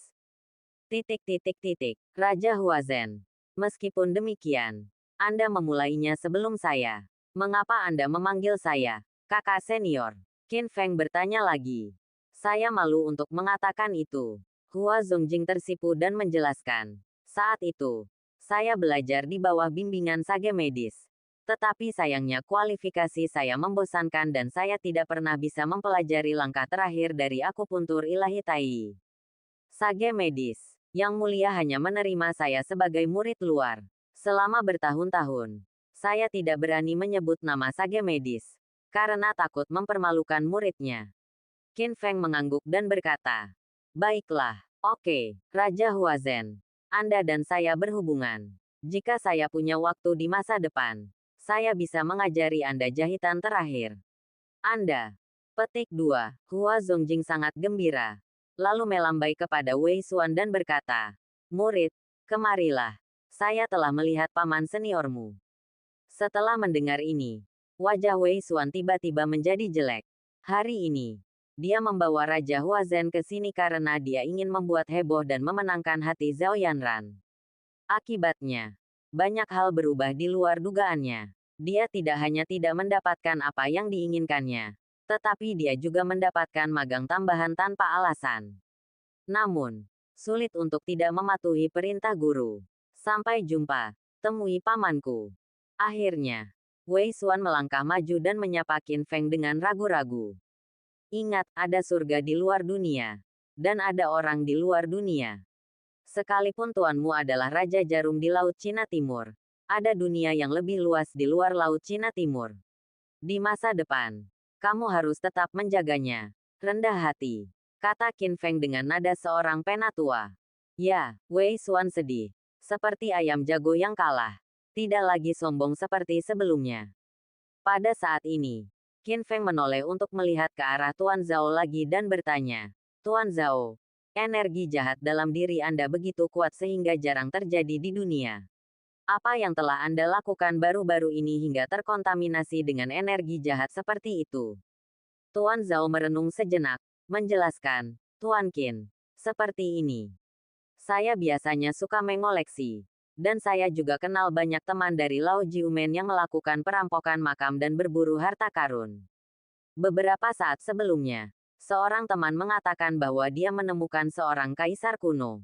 Raja Huazhen. Meskipun demikian, Anda memulainya sebelum saya. Mengapa Anda memanggil saya kakak senior? Qin Feng bertanya lagi. Saya malu untuk mengatakan itu. Hua Zongjing tersipu dan menjelaskan. Saat itu, saya belajar di bawah bimbingan sage medis. Tetapi sayangnya kualifikasi saya membosankan dan saya tidak pernah bisa mempelajari langkah terakhir dari akupuntur ilahi Tai. Sage medis. Yang mulia hanya menerima saya sebagai murid luar. Selama bertahun-tahun, saya tidak berani menyebut nama sage medis. Karena takut mempermalukan muridnya. Qin Feng mengangguk dan berkata, baiklah, oke, Raja Huazhen. Anda dan saya berhubungan. Jika saya punya waktu di masa depan, saya bisa mengajari Anda jahitan terakhir. Anda. Petik 2. Hua Zongjing sangat gembira. Lalu melambai kepada Wei Xuan dan berkata, murid, kemarilah. Saya telah melihat paman seniormu. Setelah mendengar ini, wajah Wei Xuan tiba-tiba menjadi jelek. Hari ini, dia membawa Raja Huazhen ke sini karena dia ingin membuat heboh dan memenangkan hati Zhao Yanran. Akibatnya, banyak hal berubah di luar dugaannya. Dia tidak hanya tidak mendapatkan apa yang diinginkannya, tetapi dia juga mendapatkan magang tambahan tanpa alasan. Namun, sulit untuk tidak mematuhi perintah guru. Sampai jumpa, temui pamanku. Akhirnya, Wei Xuan melangkah maju dan menyapa Qin Feng dengan ragu-ragu. Ingat, ada surga di luar dunia. Dan ada orang di luar dunia. Sekalipun tuanmu adalah Raja Jarum di Laut Cina Timur, ada dunia yang lebih luas di luar Laut Cina Timur. Di masa depan, kamu harus tetap menjaganya. Rendah hati, kata Qin Feng dengan nada seorang penatua. Ya, Wei Xuan sedih. Seperti ayam jago yang kalah. Tidak lagi sombong seperti sebelumnya. Pada saat ini, Qin Feng menoleh untuk melihat ke arah Tuan Zhao lagi dan bertanya, Tuan Zhao, energi jahat dalam diri Anda begitu kuat sehingga jarang terjadi di dunia. Apa yang telah Anda lakukan baru-baru ini hingga terkontaminasi dengan energi jahat seperti itu? Tuan Zhao merenung sejenak, menjelaskan, Tuan Qin, seperti ini. Saya biasanya suka mengoleksi. Dan saya juga kenal banyak teman dari Lao Jiumen yang melakukan perampokan makam dan berburu harta karun. Beberapa saat sebelumnya, seorang teman mengatakan bahwa dia menemukan seorang kaisar kuno.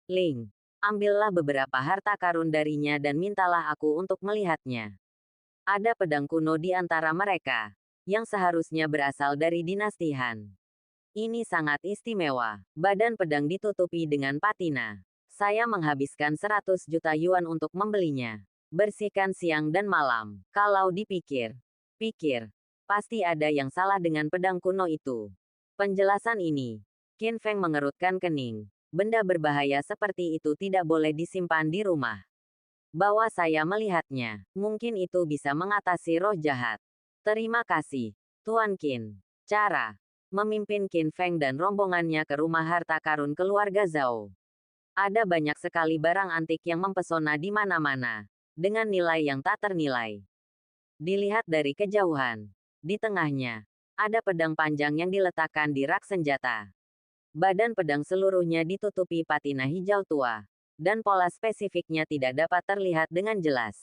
Ling, ambillah beberapa harta karun darinya dan mintalah aku untuk melihatnya. Ada pedang kuno di antara mereka, yang seharusnya berasal dari dinasti Han. Ini sangat istimewa. Badan pedang ditutupi dengan patina. Saya menghabiskan 100 juta yuan untuk membelinya. Bersihkan siang dan malam. Kalau dipikir, pasti ada yang salah dengan pedang kuno itu. Penjelasan ini, Qin Feng mengerutkan kening. Benda berbahaya seperti itu tidak boleh disimpan di rumah. Bawa saya melihatnya. Mungkin itu bisa mengatasi roh jahat. Terima kasih, Tuan Qin. Cara memimpin Qin Feng dan rombongannya ke rumah harta karun keluarga Zhao. Ada banyak sekali barang antik yang mempesona di mana-mana, dengan nilai yang tak ternilai. Dilihat dari kejauhan, di tengahnya, ada pedang panjang yang diletakkan di rak senjata. Badan pedang seluruhnya ditutupi patina hijau tua, dan pola spesifiknya tidak dapat terlihat dengan jelas.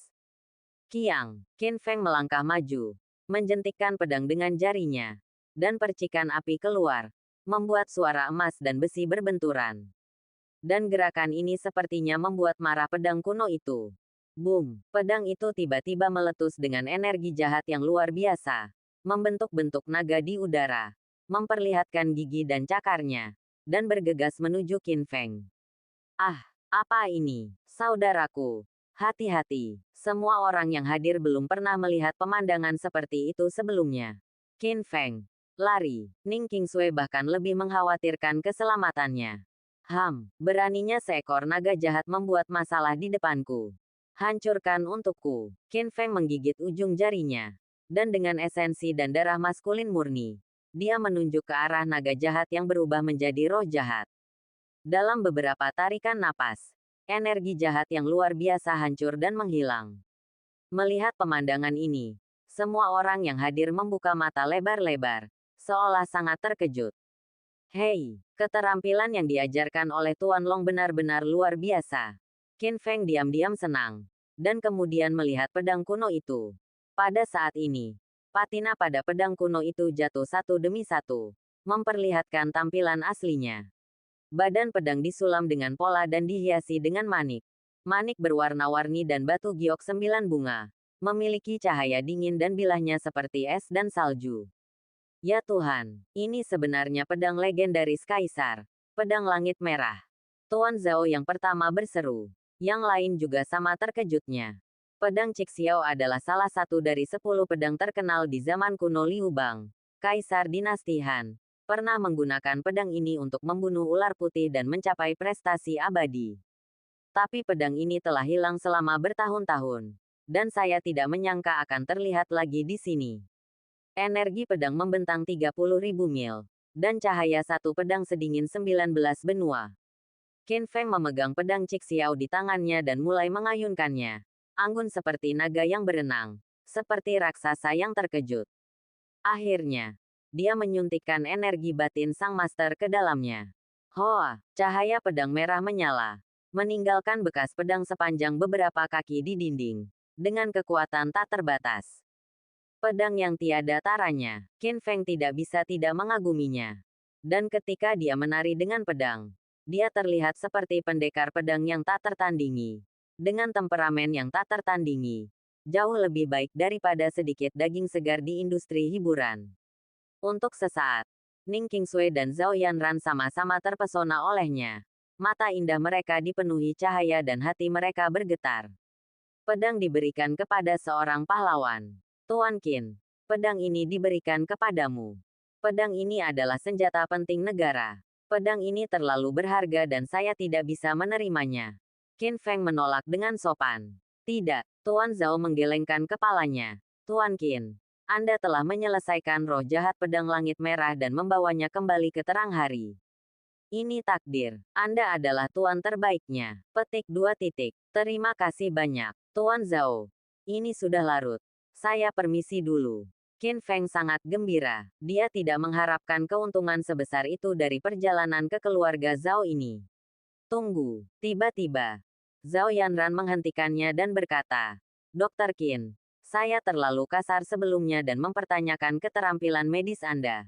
Kiang, Qin Feng melangkah maju, menjentikkan pedang dengan jarinya, dan percikan api keluar, membuat suara emas dan besi berbenturan. Dan gerakan ini sepertinya membuat marah pedang kuno itu. Boom! Pedang itu tiba-tiba meletus dengan energi jahat yang luar biasa. Membentuk-bentuk naga di udara. Memperlihatkan gigi dan cakarnya. Dan bergegas menuju Qin Feng. Ah! Apa ini? Saudaraku. Hati-hati. Semua orang yang hadir belum pernah melihat pemandangan seperti itu sebelumnya. Qin Feng. Lari. Ning Qingsui bahkan lebih mengkhawatirkan keselamatannya. Beraninya seekor naga jahat membuat masalah di depanku. Hancurkan untukku. Qin Feng menggigit ujung jarinya. Dan dengan esensi dan darah maskulin murni, dia menunjuk ke arah naga jahat yang berubah menjadi roh jahat. Dalam beberapa tarikan napas, energi jahat yang luar biasa hancur dan menghilang. Melihat pemandangan ini, semua orang yang hadir membuka mata lebar-lebar, seolah sangat terkejut. Hei, keterampilan yang diajarkan oleh Tuan Long benar-benar luar biasa. Qin Feng diam-diam senang, dan kemudian melihat pedang kuno itu. Pada saat ini, patina pada pedang kuno itu jatuh satu demi satu, memperlihatkan tampilan aslinya. Badan pedang disulam dengan pola dan dihiasi dengan manik. Manik berwarna-warni dan batu giok 9 bunga. Memiliki cahaya dingin dan bilahnya seperti es dan salju. Ya Tuhan, ini sebenarnya pedang legendaris Kaisar. Pedang langit merah. Tuan Zhao yang pertama berseru. Yang lain juga sama terkejutnya. Pedang Cixiao adalah salah satu dari 10 pedang terkenal di zaman kuno Liu Bang, Kaisar Dinasti Han. Pernah menggunakan pedang ini untuk membunuh ular putih dan mencapai prestasi abadi. Tapi pedang ini telah hilang selama bertahun-tahun. Dan saya tidak menyangka akan terlihat lagi di sini. Energi pedang membentang 30.000 mil. Dan cahaya satu pedang sedingin 19 benua. Qin Feng memegang pedang Cixiao di tangannya dan mulai mengayunkannya. Anggun seperti naga yang berenang. Seperti raksasa yang terkejut. Akhirnya, dia menyuntikkan energi batin sang master ke dalamnya. Hoa, cahaya pedang merah menyala. Meninggalkan bekas pedang sepanjang beberapa kaki di dinding. Dengan kekuatan tak terbatas. Pedang yang tiada taranya. Qin Feng tidak bisa tidak mengaguminya. Dan ketika dia menari dengan pedang, dia terlihat seperti pendekar pedang yang tak tertandingi. Dengan temperamen yang tak tertandingi. Jauh lebih baik daripada sedikit daging segar di industri hiburan. Untuk sesaat, Ning Qingsui dan Zhao Yanran sama-sama terpesona olehnya. Mata indah mereka dipenuhi cahaya dan hati mereka bergetar. Pedang diberikan kepada seorang pahlawan. Tuan Qin, pedang ini diberikan kepadamu. Pedang ini adalah senjata penting negara. Pedang ini terlalu berharga dan saya tidak bisa menerimanya. Qin Feng menolak dengan sopan. Tidak, Tuan Zhao menggelengkan kepalanya. Tuan Qin, Anda telah menyelesaikan roh jahat pedang langit merah dan membawanya kembali ke terang hari. Ini takdir. Anda adalah tuan terbaiknya. Petik 2 titik. Terima kasih banyak, Tuan Zhao. Ini sudah larut. Saya permisi dulu. Qin Feng sangat gembira. Dia tidak mengharapkan keuntungan sebesar itu dari perjalanan ke keluarga Zhao ini. Tunggu. Tiba-tiba, Zhao Yanran menghentikannya dan berkata, Dr. Qin, saya terlalu kasar sebelumnya dan mempertanyakan keterampilan medis Anda.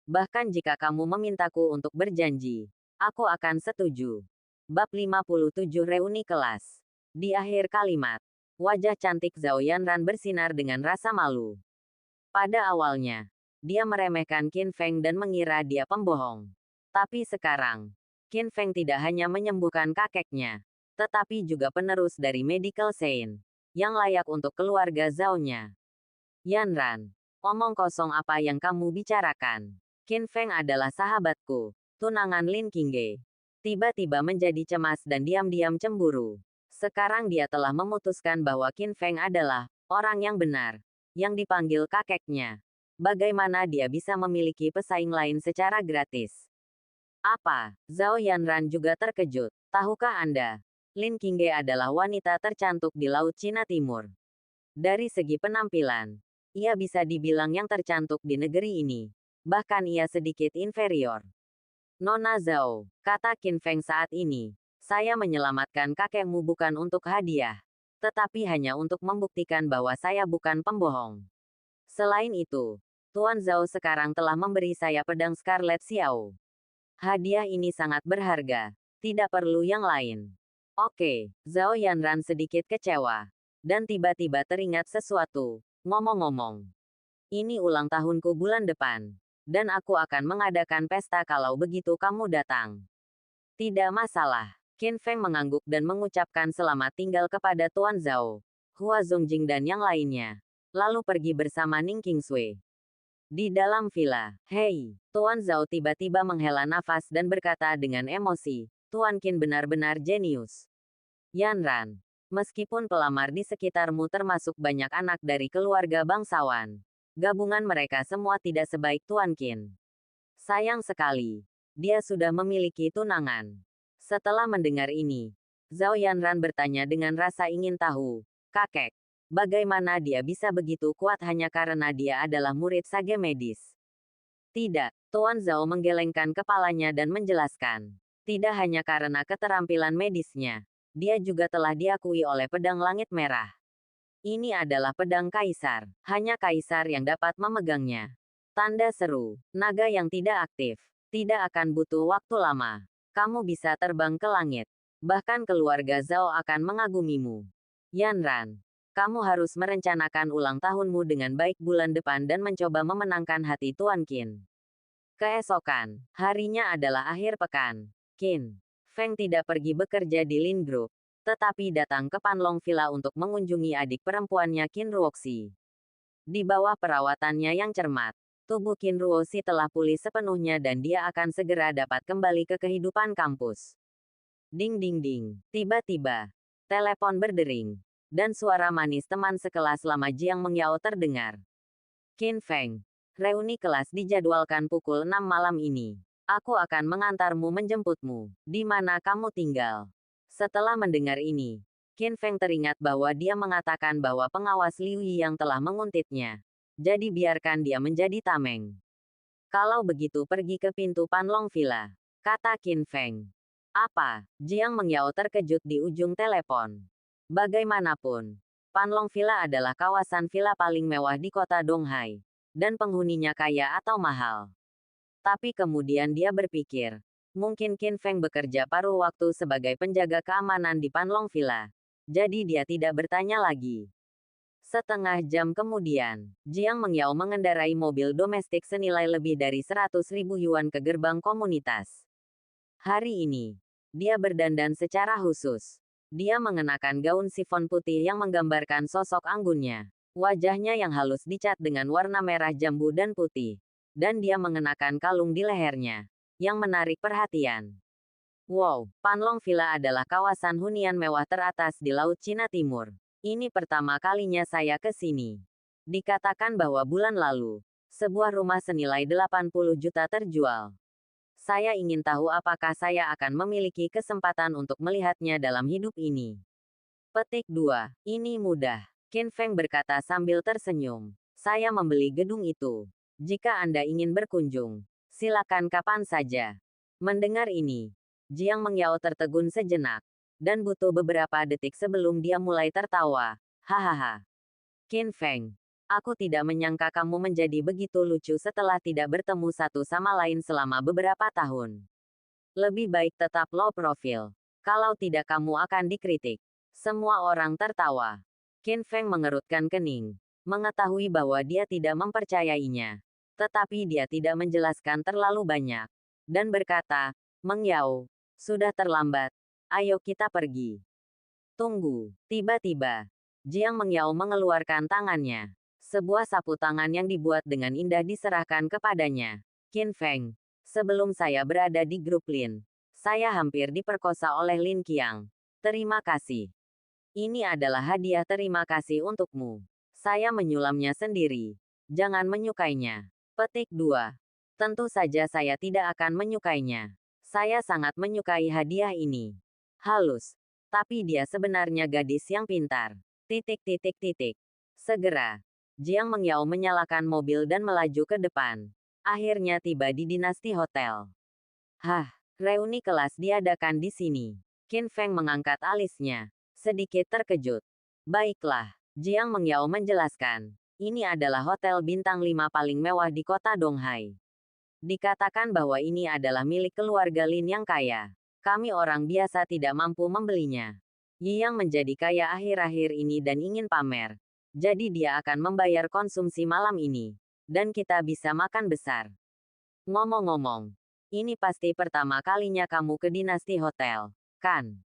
Bahkan jika kamu memintaku untuk berjanji, aku akan setuju. Bab 57 Reuni Kelas. Di akhir kalimat, wajah cantik Zhao Yanran bersinar dengan rasa malu. Pada awalnya, dia meremehkan Qin Feng dan mengira dia pembohong. Tapi sekarang, Qin Feng tidak hanya menyembuhkan kakeknya, tetapi juga penerus dari Medical Saint, yang layak untuk keluarga Zhao-nya. Yanran, omong kosong apa yang kamu bicarakan? Qin Feng adalah sahabatku, tunangan Lin Qingge. Tiba-tiba menjadi cemas dan diam-diam cemburu. Sekarang dia telah memutuskan bahwa Qin Feng adalah orang yang benar, yang dipanggil kakeknya. Bagaimana dia bisa memiliki pesaing lain secara gratis? Apa? Zhao Yanran juga terkejut. Tahukah Anda? Lin Qingge adalah wanita tercantik di Laut Cina Timur. Dari segi penampilan, ia bisa dibilang yang tercantik di negeri ini. Bahkan ia sedikit inferior. Nona Zhao, kata Qin Feng saat ini, saya menyelamatkan kakekmu bukan untuk hadiah, tetapi hanya untuk membuktikan bahwa saya bukan pembohong. Selain itu, Tuan Zhao sekarang telah memberi saya pedang Scarlet Xiao. Hadiah ini sangat berharga, tidak perlu yang lain. Oke, Zhao Yanran sedikit kecewa. Dan tiba-tiba teringat sesuatu. Ngomong-ngomong, ini ulang tahunku bulan depan. Dan aku akan mengadakan pesta kalau begitu kamu datang. Tidak masalah. Qin Feng mengangguk dan mengucapkan selamat tinggal kepada Tuan Zhao, Hua Zongjing dan yang lainnya. Lalu pergi bersama Ning Qingsui. Di dalam villa, hei, Tuan Zhao tiba-tiba menghela nafas dan berkata dengan emosi, Tuan Qin benar-benar jenius. Yanran, meskipun pelamar di sekitarmu termasuk banyak anak dari keluarga bangsawan, gabungan mereka semua tidak sebaik Tuan Qin. Sayang sekali, dia sudah memiliki tunangan. Setelah mendengar ini, Zhao Yanran bertanya dengan rasa ingin tahu, kakek, bagaimana dia bisa begitu kuat hanya karena dia adalah murid sage medis? Tidak, Tuan Zhao menggelengkan kepalanya dan menjelaskan. Tidak hanya karena keterampilan medisnya, dia juga telah diakui oleh pedang langit merah. Ini adalah pedang kaisar. Hanya kaisar yang dapat memegangnya. Tanda seru. Naga yang tidak aktif. Tidak akan butuh waktu lama. Kamu bisa terbang ke langit. Bahkan keluarga Zhao akan mengagumimu. Yanran, kamu harus merencanakan ulang tahunmu dengan baik bulan depan dan mencoba memenangkan hati Tuan Qin. Keesokan, harinya adalah akhir pekan. Qin Feng tidak pergi bekerja di Lin Group, tetapi datang ke Panlong Villa untuk mengunjungi adik perempuannya Qin Ruoxi. Di bawah perawatannya yang cermat, tubuh Qin Ruoxi telah pulih sepenuhnya dan dia akan segera dapat kembali ke kehidupan kampus. Ding ding ding. Tiba-tiba, telepon berdering, dan suara manis teman sekelas lama Jiang Mengyao terdengar. Qin Feng, reuni kelas dijadwalkan pukul 6 malam ini. Aku akan mengantarmu menjemputmu. Di mana kamu tinggal? Setelah mendengar ini, Qin Feng teringat bahwa dia mengatakan bahwa pengawas Liu Yi yang telah menguntitnya. Jadi biarkan dia menjadi tameng. Kalau begitu pergi ke pintu Panlong Villa, kata Qin Feng. Apa? Jiang Mengyao terkejut di ujung telepon. Bagaimanapun, Panlong Villa adalah kawasan villa paling mewah di kota Donghai, dan penghuninya kaya atau mahal. Tapi kemudian dia berpikir, mungkin Qin Feng bekerja paruh waktu sebagai penjaga keamanan di Panlong Villa. Jadi dia tidak bertanya lagi. Setengah jam kemudian, Jiang Mengyao mengendarai mobil domestik senilai lebih dari 100.000 yuan ke gerbang komunitas. Hari ini, dia berdandan secara khusus. Dia mengenakan gaun sifon putih yang menggambarkan sosok anggunnya. Wajahnya yang halus dicat dengan warna merah jambu dan putih. Dan dia mengenakan kalung di lehernya, yang menarik perhatian. Wow, Panlong Villa adalah kawasan hunian mewah teratas di Laut Cina Timur. Ini pertama kalinya saya ke sini. Dikatakan bahwa bulan lalu, sebuah rumah senilai 80 juta terjual. Saya ingin tahu apakah saya akan memiliki kesempatan untuk melihatnya dalam hidup ini. Petik 2. Ini mudah. Qin Feng berkata sambil tersenyum. Saya membeli gedung itu. Jika Anda ingin berkunjung, silakan kapan saja. Mendengar ini, Jiang Mengyao tertegun sejenak, dan butuh beberapa detik sebelum dia mulai tertawa. Hahaha. Qin Feng, aku tidak menyangka kamu menjadi begitu lucu setelah tidak bertemu satu sama lain selama beberapa tahun. Lebih baik tetap low profile. Kalau tidak kamu akan dikritik. Semua orang tertawa. Qin Feng mengerutkan kening, mengetahui bahwa dia tidak mempercayainya. Tetapi dia tidak menjelaskan terlalu banyak. Dan berkata, Mengyao, sudah terlambat. Ayo kita pergi. Tunggu. Tiba-tiba, Jiang Mengyao mengeluarkan tangannya. Sebuah sapu tangan yang dibuat dengan indah diserahkan kepadanya. Qin Feng, sebelum saya berada di grup Lin, saya hampir diperkosa oleh Lin Qiang. Terima kasih. Ini adalah hadiah terima kasih untukmu. Saya menyulamnya sendiri. Jangan menyukainya. Petik 2. Tentu saja saya tidak akan menyukainya. Saya sangat menyukai hadiah ini. Halus. Tapi dia sebenarnya gadis yang pintar. Titik. Segera, Jiang Mengyao menyalakan mobil dan melaju ke depan. Akhirnya tiba di Dinasti Hotel. Hah, reuni kelas diadakan di sini. Qin Feng mengangkat alisnya, sedikit terkejut. Baiklah, Jiang Mengyao menjelaskan. Ini adalah hotel bintang 5 paling mewah di kota Donghai. Dikatakan bahwa ini adalah milik keluarga Lin yang kaya. Kami orang biasa tidak mampu membelinya. Yi yang menjadi kaya akhir-akhir ini dan ingin pamer. Jadi dia akan membayar konsumsi malam ini. Dan kita bisa makan besar. Ngomong-ngomong, ini pasti pertama kalinya kamu ke Dinasti Hotel, kan?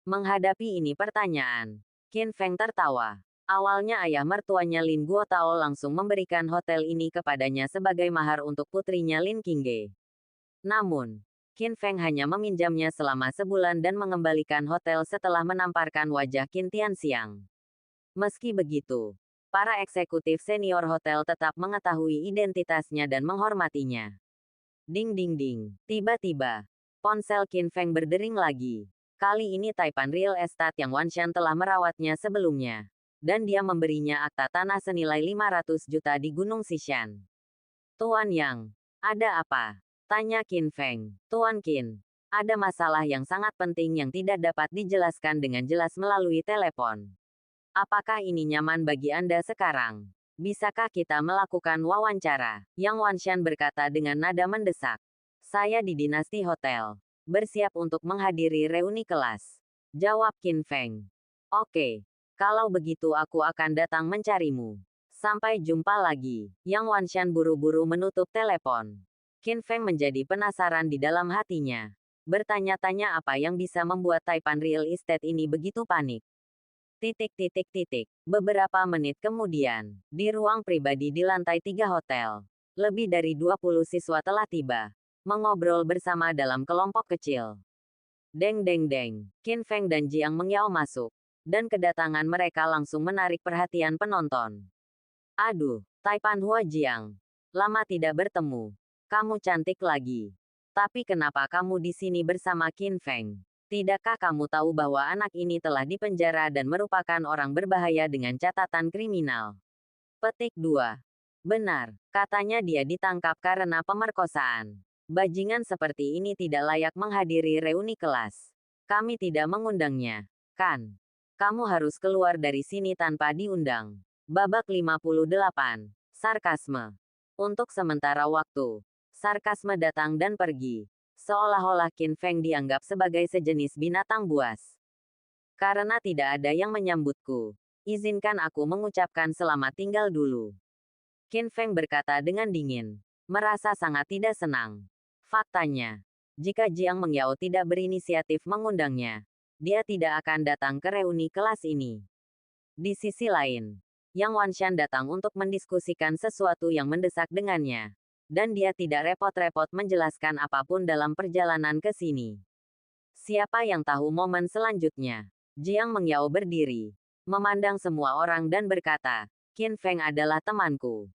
Menghadapi ini pertanyaan, Qin Feng tertawa. Awalnya ayah mertuanya Lin Guotao langsung memberikan hotel ini kepadanya sebagai mahar untuk putrinya Lin Qingge. Namun, Qin Feng hanya meminjamnya selama sebulan dan mengembalikan hotel setelah menamparkan wajah Qin Tianxiang. Meski begitu, para eksekutif senior hotel tetap mengetahui identitasnya dan menghormatinya. Ding ding ding. Tiba-tiba, ponsel Qin Feng berdering lagi. Kali ini Taipan Real Estate yang Wanshan telah merawatnya sebelumnya. Dan dia memberinya akta tanah senilai 500 juta di Gunung Xishan. Tuan Yang, ada apa? Tanya Qin Feng. Tuan Qin, ada masalah yang sangat penting yang tidak dapat dijelaskan dengan jelas melalui telepon. Apakah ini nyaman bagi Anda sekarang? Bisakah kita melakukan wawancara? Yang Wanshan berkata dengan nada mendesak. Saya di Dinasti Hotel. Bersiap untuk menghadiri reuni kelas. Jawab Qin Feng. Oke. Kalau begitu aku akan datang mencarimu. Sampai jumpa lagi. Yang Wanshan buru-buru menutup telepon. Qin Feng menjadi penasaran di dalam hatinya. Bertanya-tanya apa yang bisa membuat Taipan Real Estate ini begitu panik. Beberapa menit kemudian, di ruang pribadi di lantai 3 hotel, lebih dari 20 siswa telah tiba, mengobrol bersama dalam kelompok kecil. Deng deng deng, Qin Feng dan Jiang Mengyao masuk, dan kedatangan mereka langsung menarik perhatian penonton. Aduh, Taipan Hua Jiang, lama tidak bertemu. Kamu cantik lagi. Tapi kenapa kamu di sini bersama Qin Feng? Tidakkah kamu tahu bahwa anak ini telah dipenjara dan merupakan orang berbahaya dengan catatan kriminal? Petik 2. Benar, katanya dia ditangkap karena pemerkosaan. Bajingan seperti ini tidak layak menghadiri reuni kelas. Kami tidak mengundangnya, kan? Kamu harus keluar dari sini tanpa diundang. Babak 58. Sarkasme. Untuk sementara waktu, sarkasme datang dan pergi. Seolah-olah Qin Feng dianggap sebagai sejenis binatang buas. Karena tidak ada yang menyambutku, izinkan aku mengucapkan selamat tinggal dulu. Qin Feng berkata dengan dingin, merasa sangat tidak senang. Faktanya, jika Jiang Mengyao tidak berinisiatif mengundangnya, dia tidak akan datang ke reuni kelas ini. Di sisi lain, Yang Wanshan datang untuk mendiskusikan sesuatu yang mendesak dengannya. Dan dia tidak repot-repot menjelaskan apapun dalam perjalanan ke sini. Siapa yang tahu momen selanjutnya? Jiang Mengyao berdiri, memandang semua orang dan berkata, Qin Feng adalah temanku.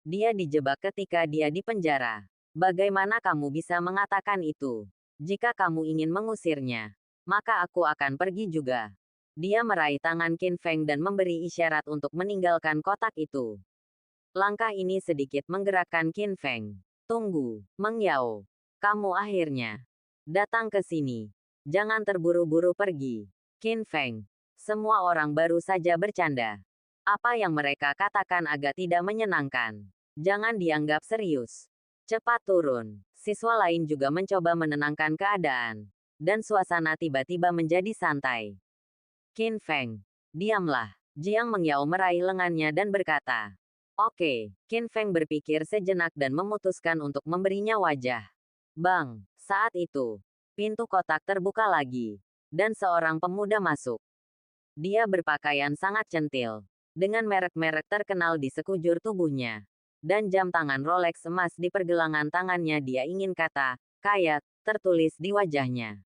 Dia dijebak ketika dia di penjara. Bagaimana kamu bisa mengatakan itu? Jika kamu ingin mengusirnya, maka aku akan pergi juga. Dia meraih tangan Qin Feng dan memberi isyarat untuk meninggalkan kotak itu. Langkah ini sedikit menggerakkan Qin Feng. Tunggu, Mengyao. Kamu akhirnya datang ke sini. Jangan terburu-buru pergi. Qin Feng. Semua orang baru saja bercanda. Apa yang mereka katakan agak tidak menyenangkan. Jangan dianggap serius. Cepat turun. Siswa lain juga mencoba menenangkan keadaan. Dan suasana tiba-tiba menjadi santai. Qin Feng. Diamlah. Jiang Mengyao meraih lengannya dan berkata. Oke, Qin Feng berpikir sejenak dan memutuskan untuk memberinya wajah. Bang, saat itu, pintu kotak terbuka lagi, dan seorang pemuda masuk. Dia berpakaian sangat centil, dengan merek-merek terkenal di sekujur tubuhnya, dan jam tangan Rolex emas di pergelangan tangannya. Dia ingin kata, kaya, tertulis di wajahnya.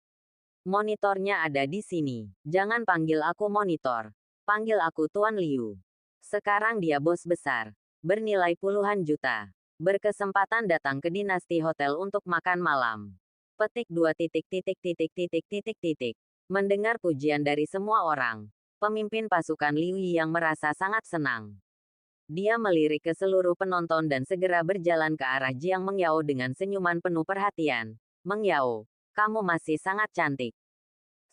Monitornya ada di sini. Jangan panggil aku monitor. Panggil aku Tuan Liu. Sekarang dia bos besar. Bernilai puluhan juta. Berkesempatan datang ke Dinasti Hotel untuk makan malam. Petik 2. Mendengar pujian dari semua orang, pemimpin pasukan Liu Yang merasa sangat senang. Dia melirik ke seluruh penonton dan segera berjalan ke arah Jiang Mengyao dengan senyuman penuh perhatian. Mengyao, kamu masih sangat cantik.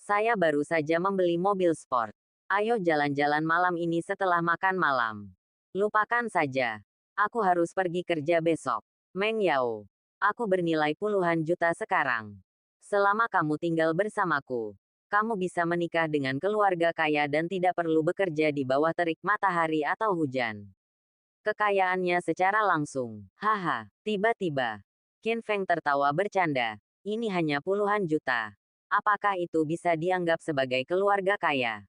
Saya baru saja membeli mobil sport. Ayo jalan-jalan malam ini setelah makan malam. Lupakan saja. Aku harus pergi kerja besok. Mengyao. Aku bernilai puluhan juta sekarang. Selama kamu tinggal bersamaku, kamu bisa menikah dengan keluarga kaya dan tidak perlu bekerja di bawah terik matahari atau hujan. Kekayaannya secara langsung. Haha. Tiba-tiba, Qin Feng tertawa bercanda. Ini hanya puluhan juta. Apakah itu bisa dianggap sebagai keluarga kaya?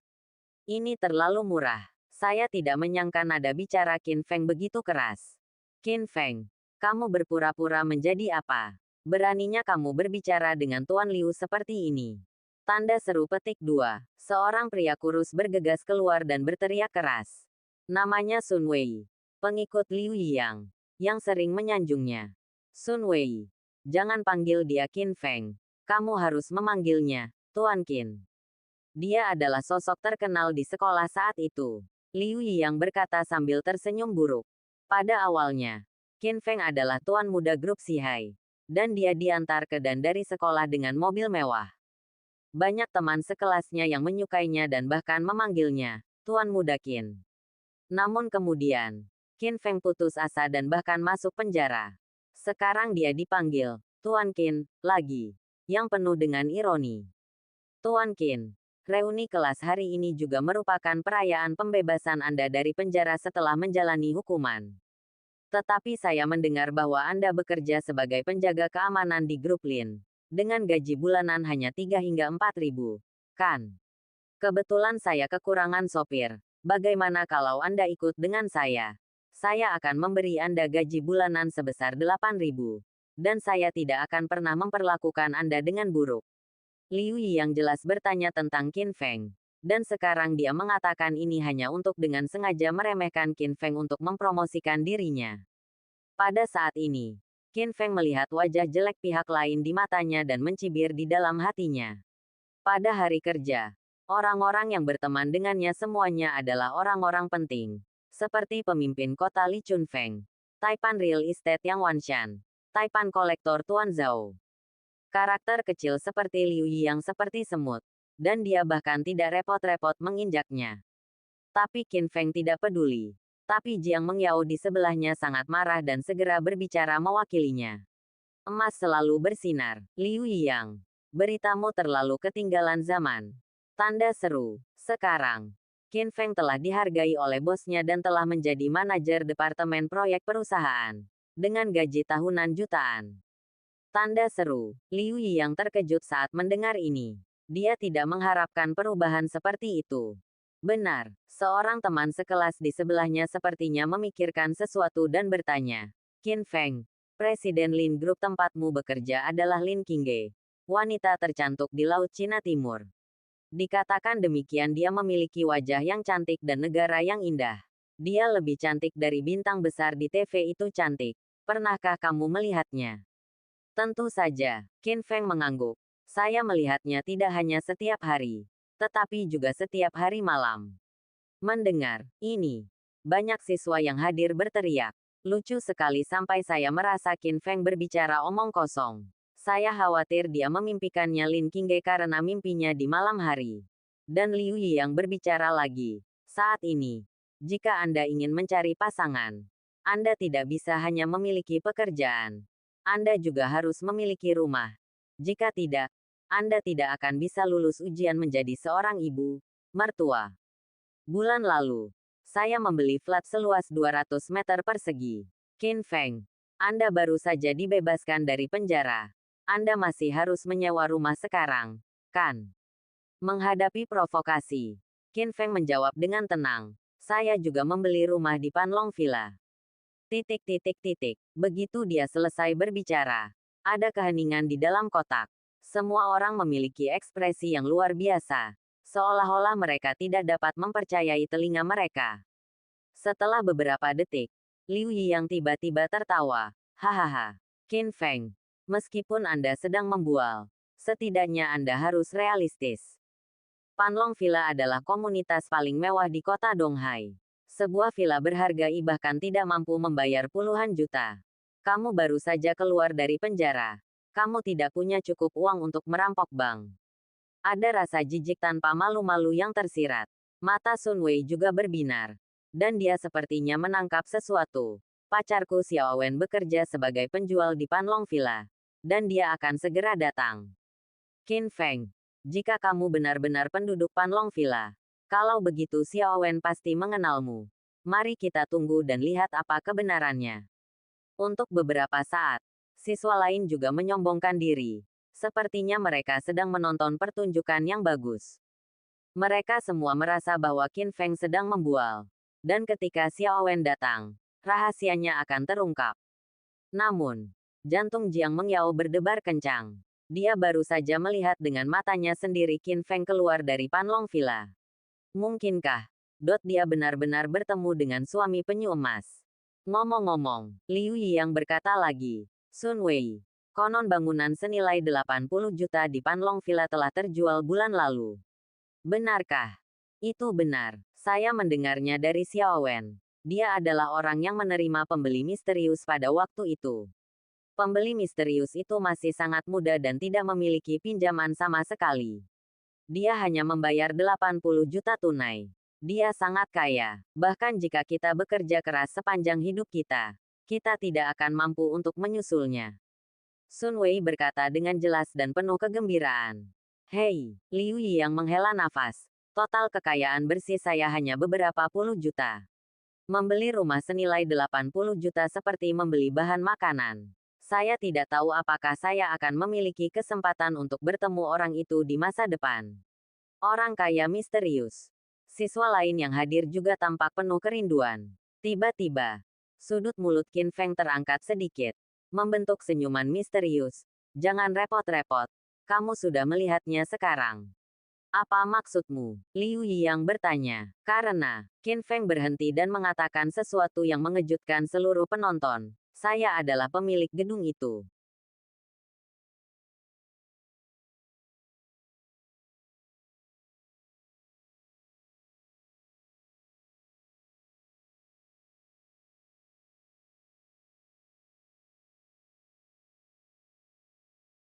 Ini terlalu murah. Saya tidak menyangka nada bicara Qin Feng begitu keras. Qin Feng, kamu berpura-pura menjadi apa? Beraninya kamu berbicara dengan Tuan Liu seperti ini. Tanda seru. Petik 2. Seorang pria kurus bergegas keluar dan berteriak keras. Namanya Sun Wei. Pengikut Liu Yang. Yang sering menyanjungnya. Sun Wei. Jangan panggil dia Qin Feng. Kamu harus memanggilnya Tuan Qin. Dia adalah sosok terkenal di sekolah saat itu. Liu Yang berkata sambil tersenyum buruk. Pada awalnya, Qin Feng adalah tuan muda grup Sihai. Dan dia diantar ke dan dari sekolah dengan mobil mewah. Banyak teman sekelasnya yang menyukainya dan bahkan memanggilnya Tuan Muda Qin. Namun kemudian, Qin Feng putus asa dan bahkan masuk penjara. Sekarang dia dipanggil Tuan Qin lagi, yang penuh dengan ironi. Tuan Qin, reuni kelas hari ini juga merupakan perayaan pembebasan Anda dari penjara setelah menjalani hukuman. Tetapi saya mendengar bahwa Anda bekerja sebagai penjaga keamanan di grup Lin, dengan gaji bulanan hanya 3 hingga 4.000, kan? Kebetulan saya kekurangan sopir. Bagaimana kalau Anda ikut dengan saya? Saya akan memberi Anda gaji bulanan sebesar 8.000. Dan saya tidak akan pernah memperlakukan Anda dengan buruk. Liu Yi yang jelas bertanya tentang Qin Feng. Dan sekarang dia mengatakan ini hanya untuk dengan sengaja meremehkan Qin Feng untuk mempromosikan dirinya. Pada saat ini, Qin Feng melihat wajah jelek pihak lain di matanya dan mencibir di dalam hatinya. Pada hari kerja, orang-orang yang berteman dengannya semuanya adalah orang-orang penting, seperti pemimpin kota Li Chunfeng, Taipan Real Estate Yang Wanshan, Taipan Kolektor Tuan Zhao. Karakter kecil seperti Liu Yi yang seperti semut, dan dia bahkan tidak repot-repot menginjaknya. Tapi Qin Feng tidak peduli. Tapi Jiang Mengyao di sebelahnya sangat marah dan segera berbicara mewakilinya. Emas selalu bersinar, Liu Yiyang. Beritamu terlalu ketinggalan zaman. Tanda seru. Sekarang, Qin Feng telah dihargai oleh bosnya dan telah menjadi manajer departemen proyek perusahaan. Dengan gaji tahunan jutaan. Tanda seru. Liu Yiyang terkejut saat mendengar ini. Dia tidak mengharapkan perubahan seperti itu. Benar, seorang teman sekelas di sebelahnya sepertinya memikirkan sesuatu dan bertanya. Qin Feng, Presiden Lin Group tempatmu bekerja adalah Lin Qingge, wanita tercantik di Laut Cina Timur. Dikatakan demikian dia memiliki wajah yang cantik dan negara yang indah. Dia lebih cantik dari bintang besar di TV itu cantik. Pernahkah kamu melihatnya? Tentu saja, Qin Feng mengangguk. Saya melihatnya tidak hanya setiap hari, tetapi juga setiap hari malam. Mendengar ini, banyak siswa yang hadir berteriak. Lucu sekali sampai saya merasa Qin Feng berbicara omong kosong. Saya khawatir dia memimpikannya Lin Qingge karena mimpinya di malam hari. Dan Liu Yi yang berbicara lagi. Saat ini, jika Anda ingin mencari pasangan, Anda tidak bisa hanya memiliki pekerjaan. Anda juga harus memiliki rumah. Jika tidak, Anda tidak akan bisa lulus ujian menjadi seorang ibu, mertua. Bulan lalu, saya membeli flat seluas 200 meter persegi. Qin Feng, Anda baru saja dibebaskan dari penjara. Anda masih harus menyewa rumah sekarang, kan? Menghadapi provokasi, Qin Feng menjawab dengan tenang. Saya juga membeli rumah di Panlong Villa. Begitu dia selesai berbicara, ada keheningan di dalam kotak. Semua orang memiliki ekspresi yang luar biasa, seolah-olah mereka tidak dapat mempercayai telinga mereka. Setelah beberapa detik, Liu Yi yang tiba-tiba tertawa. Hahaha, Qin Feng, meskipun Anda sedang membual, setidaknya Anda harus realistis. Panlong Villa adalah komunitas paling mewah di kota Donghai. Sebuah villa berharga bahkan tidak mampu membayar puluhan juta. Kamu baru saja keluar dari penjara. Kamu tidak punya cukup uang untuk merampok bank. Ada rasa jijik tanpa malu-malu yang tersirat. Mata Sun Wei juga berbinar. Dan dia sepertinya menangkap sesuatu. Pacarku Xiao Wen bekerja sebagai penjual di Panlong Villa. Dan dia akan segera datang. Qin Feng, jika kamu benar-benar penduduk Panlong Villa, kalau begitu Xiao Wen pasti mengenalmu. Mari kita tunggu dan lihat apa kebenarannya. Untuk beberapa saat, siswa lain juga menyombongkan diri. Sepertinya mereka sedang menonton pertunjukan yang bagus. Mereka semua merasa bahwa Qin Feng sedang membual. Dan ketika Xiao Wen datang, rahasianya akan terungkap. Namun, jantung Jiang Mengyao berdebar kencang. Dia baru saja melihat dengan matanya sendiri Qin Feng keluar dari Panlong Villa. Mungkinkah, dia benar-benar bertemu dengan suami penyu emas? Ngomong-ngomong, Liu Yi yang berkata lagi, Sun Wei, konon bangunan senilai 80 juta di Panlong Villa telah terjual bulan lalu. Benarkah? Itu benar. Saya mendengarnya dari Xiao Wen. Dia adalah orang yang menerima pembeli misterius pada waktu itu. Pembeli misterius itu masih sangat muda dan tidak memiliki pinjaman sama sekali. Dia hanya membayar 80 juta tunai. Dia sangat kaya. Bahkan jika kita bekerja keras sepanjang hidup kita, kita tidak akan mampu untuk menyusulnya. Sun Wei berkata dengan jelas dan penuh kegembiraan. Hei, Liu Yi yang menghela nafas. Total kekayaan bersih saya hanya beberapa puluh juta. Membeli rumah senilai 80 juta seperti membeli bahan makanan. Saya tidak tahu apakah saya akan memiliki kesempatan untuk bertemu orang itu di masa depan. Orang kaya misterius. Siswa lain yang hadir juga tampak penuh kerinduan. Tiba-tiba, sudut mulut Qin Feng terangkat sedikit. Membentuk senyuman misterius. Jangan repot-repot. Kamu sudah melihatnya sekarang. Apa maksudmu? Liu Yi yang bertanya. Karena, Qin Feng berhenti dan mengatakan sesuatu yang mengejutkan seluruh penonton. Saya adalah pemilik gedung itu.